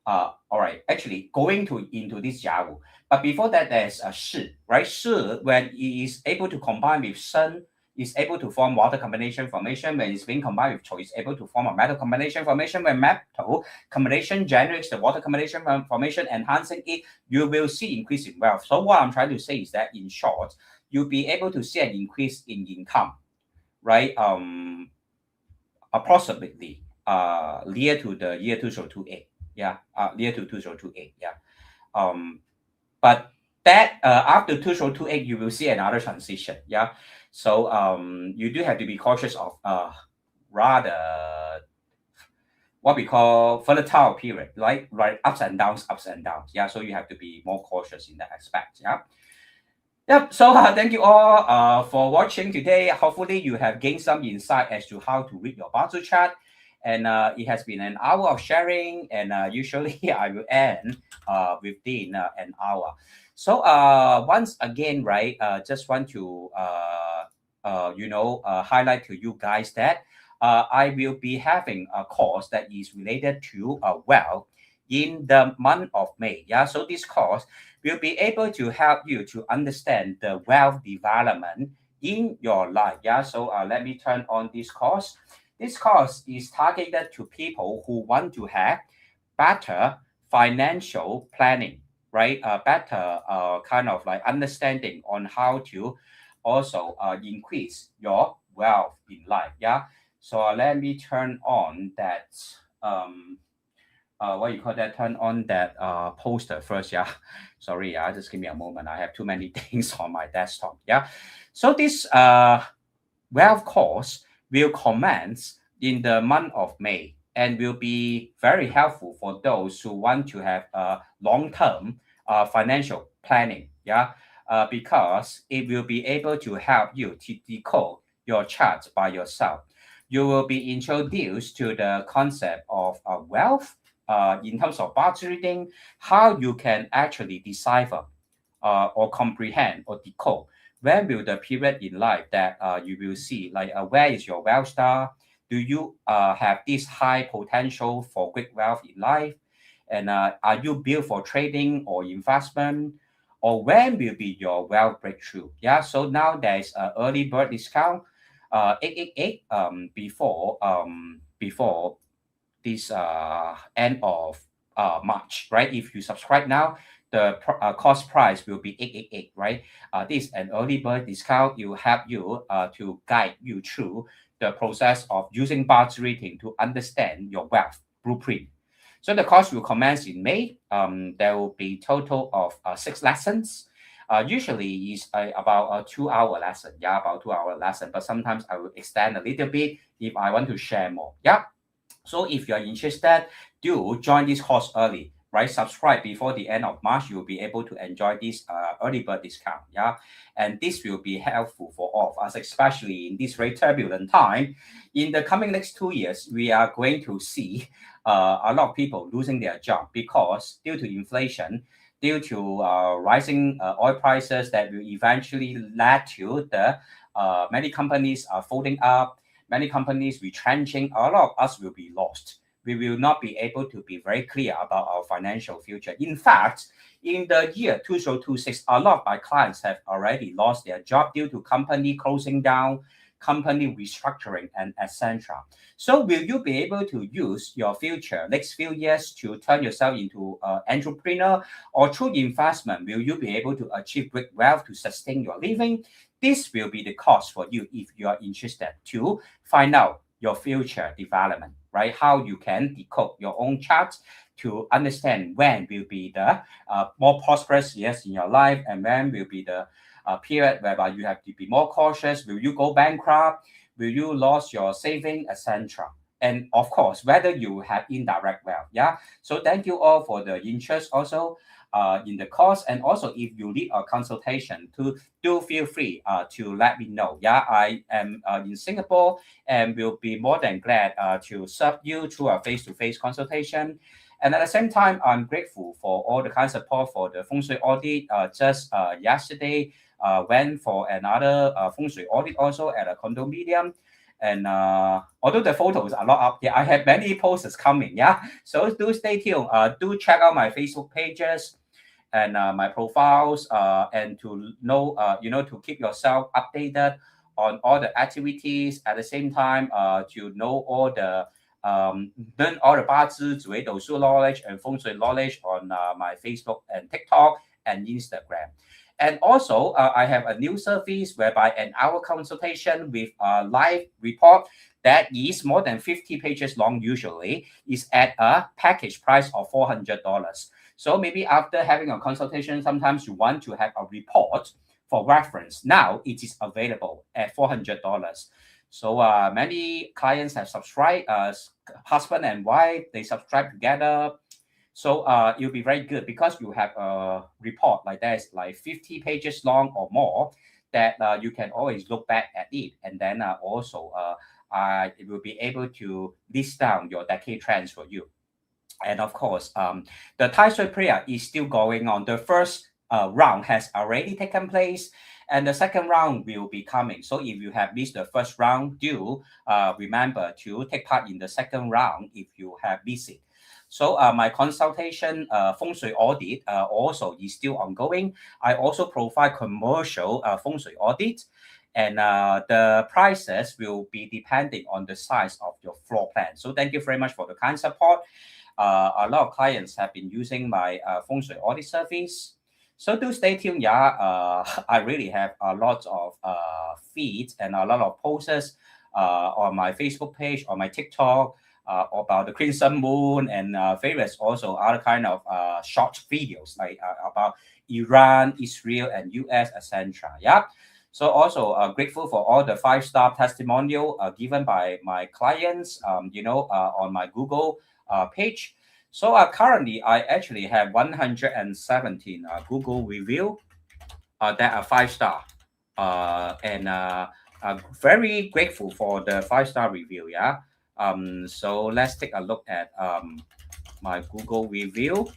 All right, actually going to into this Jiawu. But before that, there's a Shi, right? Shi, when it is able to combine with Shen, is able to form water combination formation. When it's being combined with Chou, it's able to form a metal combination formation. When metal combination generates the water combination formation, enhancing it, you will see increase in wealth. So what I'm trying to say is that, in short, you'll be able to see an increase in income, right? Approximately near to the year 2028. Yeah, near to 2028. Yeah. But that after 2028, you will see another transition. Yeah. So you do have to be cautious of rather what we call volatile period, like ups and downs, ups and downs. Yeah. So you have to be more cautious in that aspect. Yeah. Yep. So thank you all for watching today. Hopefully you have gained some insight as to how to read your BaZi chart. And it has been an hour of sharing, and usually I will end within an hour. So once again, right, just want to highlight to you guys that I will be having a course that is related to wealth in the month of May. Yeah, so this course will be able to help you to understand the wealth development in your life. Yeah, so let me turn on this course. This course is targeted to people who want to have better financial planning, right? Better kind of like understanding on how to also increase your wealth in life. Yeah. So let me turn on that what you call that, turn on that poster first. Yeah. Sorry, yeah, just give me a moment. I have too many things on my desktop. Yeah. So this wealth course will commence in the month of May and will be very helpful for those who want to have a long-term financial planning. Yeah. Because it will be able to help you to decode your charts by yourself. You will be introduced to the concept of wealth in terms of BaZi reading, how you can actually decipher or comprehend or decode when will the period in life that you will see, like where is your wealth star? Do you have this high potential for great wealth in life? And are you built for trading or investment? Or when will be your wealth breakthrough? Yeah, so now there's an early bird discount, 888 before this end of March, right? If you subscribe now, the cost price will be 888, right? This is an early bird discount. It will help you to guide you through the process of using BaZi reading to understand your wealth blueprint. So the course will commence in May. There will be total of 6 lessons. Usually is about a 2-hour lesson. Yeah, about 2-hour lesson. But sometimes I will extend a little bit if I want to share more. Yeah. So if you're interested, do join this course early, right? Subscribe before the end of March. You'll be able to enjoy this early bird discount. Yeah. And this will be helpful for all of us, especially in this very turbulent time. In the coming next 2 years, we are going to see a lot of people losing their job because due to inflation, due to rising oil prices that will eventually lead to the many companies are folding up, many companies retrenching, a lot of us will be lost. We will not be able to be very clear about our financial future. In fact, in the year 2026, a lot of my clients have already lost their job due to company closing down, company restructuring, and etc. So will you be able to use your future next few years to turn yourself into an entrepreneur, or through investment, will you be able to achieve great wealth to sustain your living? This will be the cost for you if you are interested to find out your future development, right? How you can decode your own charts to understand when will be the more prosperous years in your life, and when will be the period whereby you have to be more cautious. Will you go bankrupt? Will you lose your saving, etc.? And of course, whether you have indirect wealth. Yeah. So thank you all for the interest also in the course. And also, if you need a consultation, do feel free to let me know. Yeah, I am in Singapore and will be more than glad to serve you through a face-to-face consultation. And at the same time, I'm grateful for all the kind of support for the Feng Shui audit. Just yesterday, went for another Feng Shui audit also at a condominium. And although the photos are not up, yeah, I have many posts coming. Yeah, so do stay tuned. Do check out my Facebook pages and my profiles, and to know, to keep yourself updated on all the activities. At the same time, to know all the learn all the BaZi, 紫微斗数 knowledge and Feng Shui knowledge on my Facebook and TikTok and Instagram. And also, I have a new service whereby an hour consultation with a live report that is more than 50 pages long usually is at a package price of $400. So maybe after having a consultation, sometimes you want to have a report for reference. Now it is available at $400. So many clients have subscribed, husband and wife, they subscribe together. So it'll be very good because you have a report like that is like 50 pages long or more that you can always look back at it. And then also it will be able to list down your decade trends for you. And of course, the Tai Sui prayer is still going on. The first round has already taken place, and the second round will be coming. So if you have missed the first round, do remember to take part in the second round if you have missed it. So my consultation Feng Shui audit also is still ongoing. I also provide commercial Feng Shui audit, and the prices will be depending on the size of your floor plan. So thank you very much for the kind support. A lot of clients have been using my Feng Shui audit service. So do stay tuned. Yeah, I really have a lot of feeds and a lot of posts on my Facebook page, on my TikTok, about the crescent moon and various also other kind of short videos like about Iran, Israel, and US, etc. Yeah. So also grateful for all the 5-star testimonial given by my clients, on my Google page. So currently, I actually have 117 Google review that are 5-star, and I'm very grateful for the 5-star review. Yeah. So let's take a look at my Google review.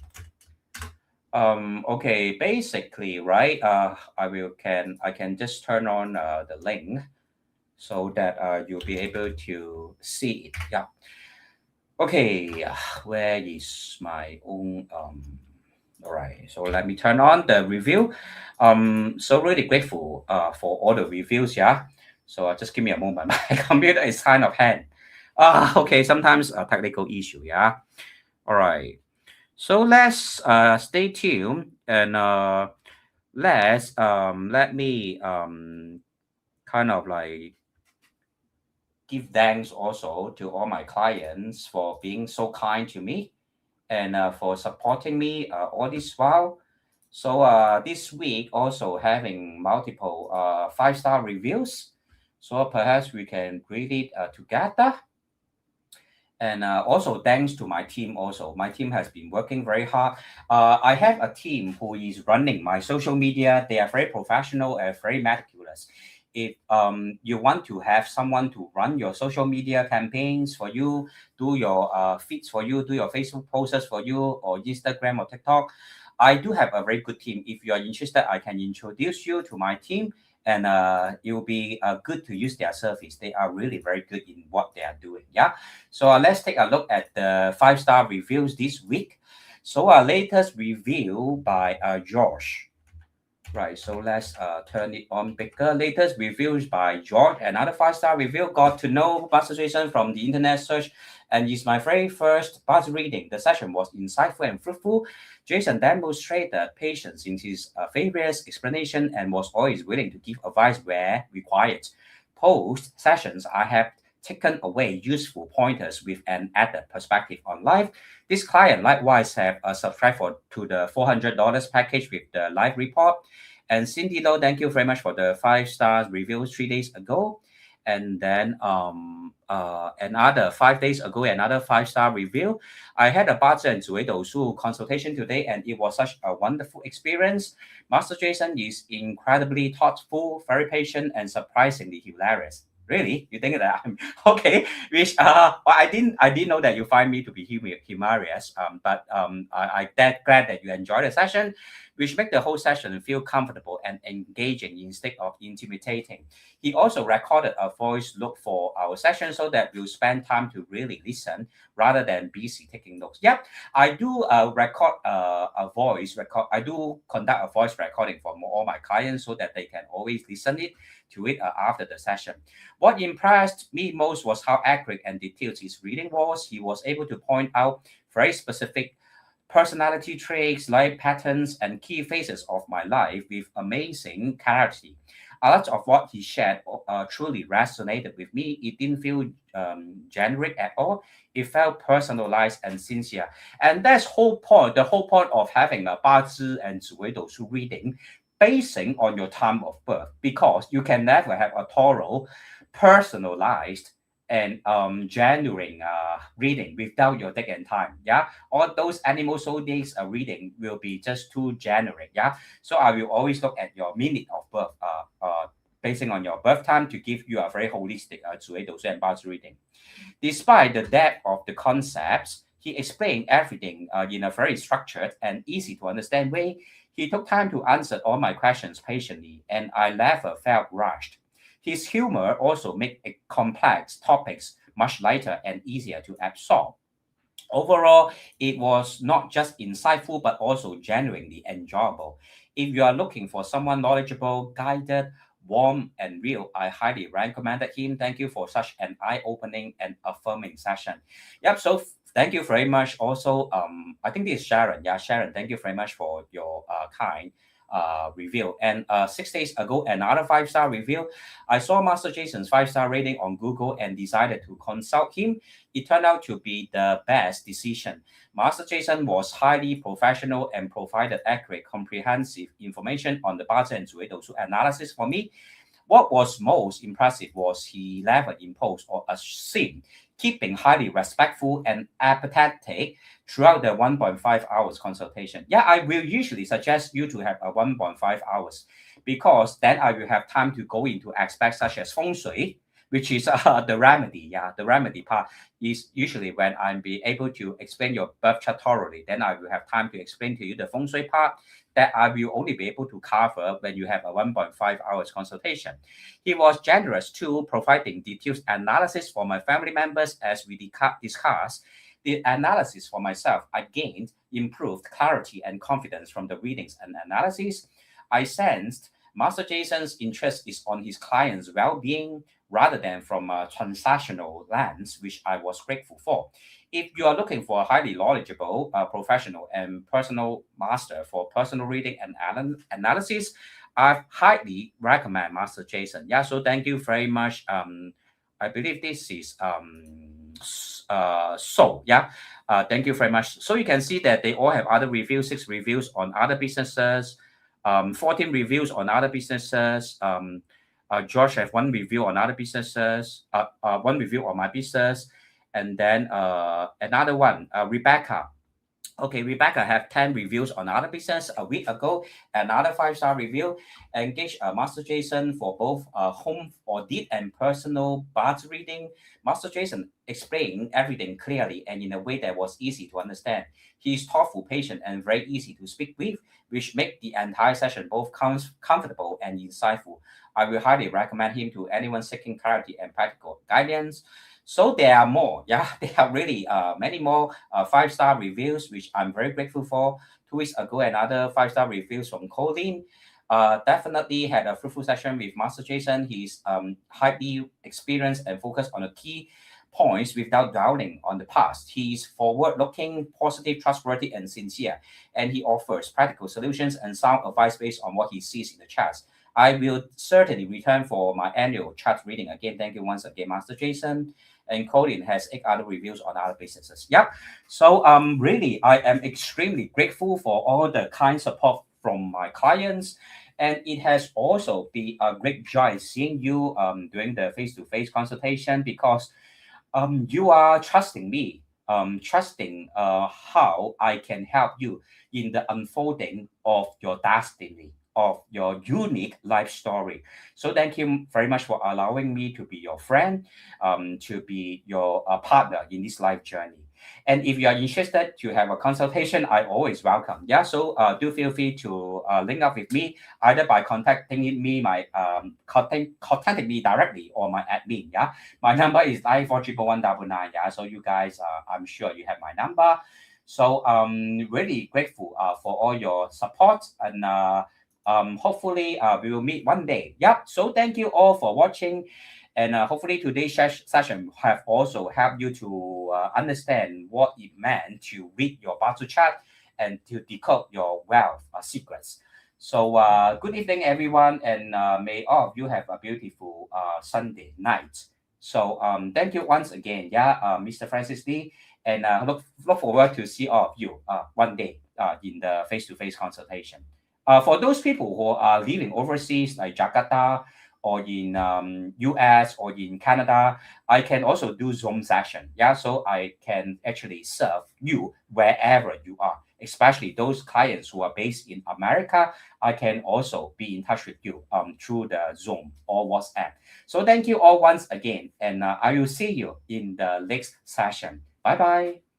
Okay, basically, right? I can just turn on the link so that you'll be able to see it. Yeah. Okay, where is my own all right, so let me turn on the review. So really grateful for all the reviews. Yeah. So just give me a moment. My computer is kind of hang. Okay, sometimes a technical issue. Yeah. All right. So let's stay tuned and let me kind of like give thanks also to all my clients for being so kind to me and for supporting me all this while. So this week also having multiple 5-star reviews. So perhaps we can read it together. And also thanks to my team also. My team has been working very hard. I have a team who is running my social media. They are very professional and very meticulous. If you want to have someone to run your social media campaigns for you, do your feeds for you, do your Facebook posts for you, or Instagram or TikTok, I do have a very good team. If you are interested, I can introduce you to my team, and it will be good to use their service. They are really very good in what they are doing. Yeah. So let's take a look at the 5-star reviews this week. So our latest review by George. Right, so let's turn it on bigger. Latest reviews by George, another 5-star review. Got to know BaZi Jason from the internet search, and it's my very first BaZi reading. The session was insightful and fruitful. Jason demonstrated patience in his various explanation and was always willing to give advice where required. Post sessions, I have taken away useful pointers with an added perspective on life. This client likewise have subscribed to the $400 package with the live report. And Cindy Low, thank you very much for the 5-star review 3 days ago. And then another 5 days ago, another 5-star review. I had a BaZi and Shui consultation today, and it was such a wonderful experience. Master Jason is incredibly thoughtful, very patient, and surprisingly hilarious. Really? You think that I'm okay? Which well, I didn't know that you find me to be hilarious. But I that glad that you enjoyed the session, which make the whole session feel comfortable and engaging instead of intimidating. He also recorded a voice note for our session so that we'll spend time to really listen rather than busy taking notes. Yep, I do record a voice record. I do conduct a voice recording for all my clients so that they can always listen to it after the session. What impressed me most was how accurate and detailed his reading was. He was able to point out very specific personality traits, life patterns, and key phases of my life with amazing clarity. A lot of what he shared truly resonated with me. It didn't feel generic at all. It felt personalized and sincere. And that's the whole point of having a BaZi and Zhuido reading basing on your time of birth, because you can never have a thorough, personalized, and genuine reading without your date and time. Yeah, all those animal zodiacs reading will be just too generic. Yeah, so I will always look at your minute of birth, basing on your birth time to give you a very holistic Zhuido and BaZi reading. Despite the depth of the concepts, he explained everything in a very structured and easy to understand way. He took time to answer all my questions patiently, and I never felt rushed. His humor also made complex topics much lighter and easier to absorb. Overall, it was not just insightful but also genuinely enjoyable. If you are looking for someone knowledgeable, guided, warm, and real, I highly recommended him. Thank you for such an eye-opening and affirming session. Yep. So thank you very much. Also, I think this is Sharon. Yeah, Sharon. Thank you very much for your kind review. And 6 days ago, another 5-star review. I saw Master Jason's 5-star rating on Google and decided to consult him. It turned out to be the best decision. Master Jason was highly professional and provided accurate, comprehensive information on the BaZi and Zhuido analysis for me. What was most impressive was he never imposed or assumed, keeping highly respectful and apathetic throughout the 1.5 hours consultation. Yeah, I will usually suggest you to have a 1.5 hours, because then I will have time to go into aspects such as Feng Shui, which is the remedy. Yeah, the remedy part is usually when I'm be able to explain your birth chart thoroughly. Then I will have time to explain to you the Feng Shui part that I will only be able to cover when you have a 1.5 hours consultation. He was generous too, providing detailed analysis for my family members as we discussed the analysis for myself. I gained improved clarity and confidence from the readings and analysis. I sensed Master Jason's interest is on his client's well-being rather than from a transactional lens, which I was grateful for. If you are looking for a highly knowledgeable, professional, and personal master for personal reading and analysis, I highly recommend Master Jason. Yeah, so thank you very much. I believe this is so yeah. Thank you very much. So you can see that they all have other reviews, 6 reviews on other businesses, 14 reviews on other businesses. George have 1 review on other businesses, 1 review on my business, and then another one, Rebecca Okay, Rebecca have 10 reviews on other business a week ago. Another 5-star review. Engage Master Jason for both home audit and personal BaZi reading. Master Jason explained everything clearly and in a way that was easy to understand. He is thoughtful, patient, and very easy to speak with, which make the entire session both comfortable and insightful. I will highly recommend him to anyone seeking clarity and practical guidance. So there are more. Yeah, there are really many more 5-star reviews, which I'm very grateful for. 2 weeks ago, another 5-star reviews from Colin. Definitely had a fruitful session with Master Jason. He's highly experienced and focused on the key points without dwelling on the past. He's forward-looking, positive, trustworthy, and sincere, and he offers practical solutions and sound advice based on what he sees in the charts. I will certainly return for my annual chart reading again. Thank you once again, Master Jason. And Colin has 8 other reviews on other businesses. Yep. So really, I am extremely grateful for all the kind support from my clients. And it has also been a great joy seeing you doing the face-to-face consultation because you are trusting me, trusting how I can help you in the unfolding of your destiny, of your unique life story. So thank you very much for allowing me to be your friend, to be your partner in this life journey. And if you are interested to have a consultation, I always welcome. Yeah, so do feel free to link up with me either by contacting me, contacting me directly or my admin. Yeah, my number is 9411199. Yeah, so you guys, I'm sure you have my number. So really grateful for all your support and hopefully we will meet one day. Yep. So thank you all for watching. And hopefully today's session have also helped you to understand what it meant to read your BaZi chart and to decode your wealth secrets. So good evening, everyone, and may all of you have a beautiful Sunday night. So thank you once again, yeah, Mr. Francis Lee, and look forward to see all of you one day in the face-to-face consultation. For those people who are living overseas, like Jakarta or in US or in Canada, I can also do Zoom session. Yeah, so I can actually serve you wherever you are, especially those clients who are based in America. I can also be in touch with you through the Zoom or WhatsApp. So thank you all once again, and I will see you in the next session. Bye bye.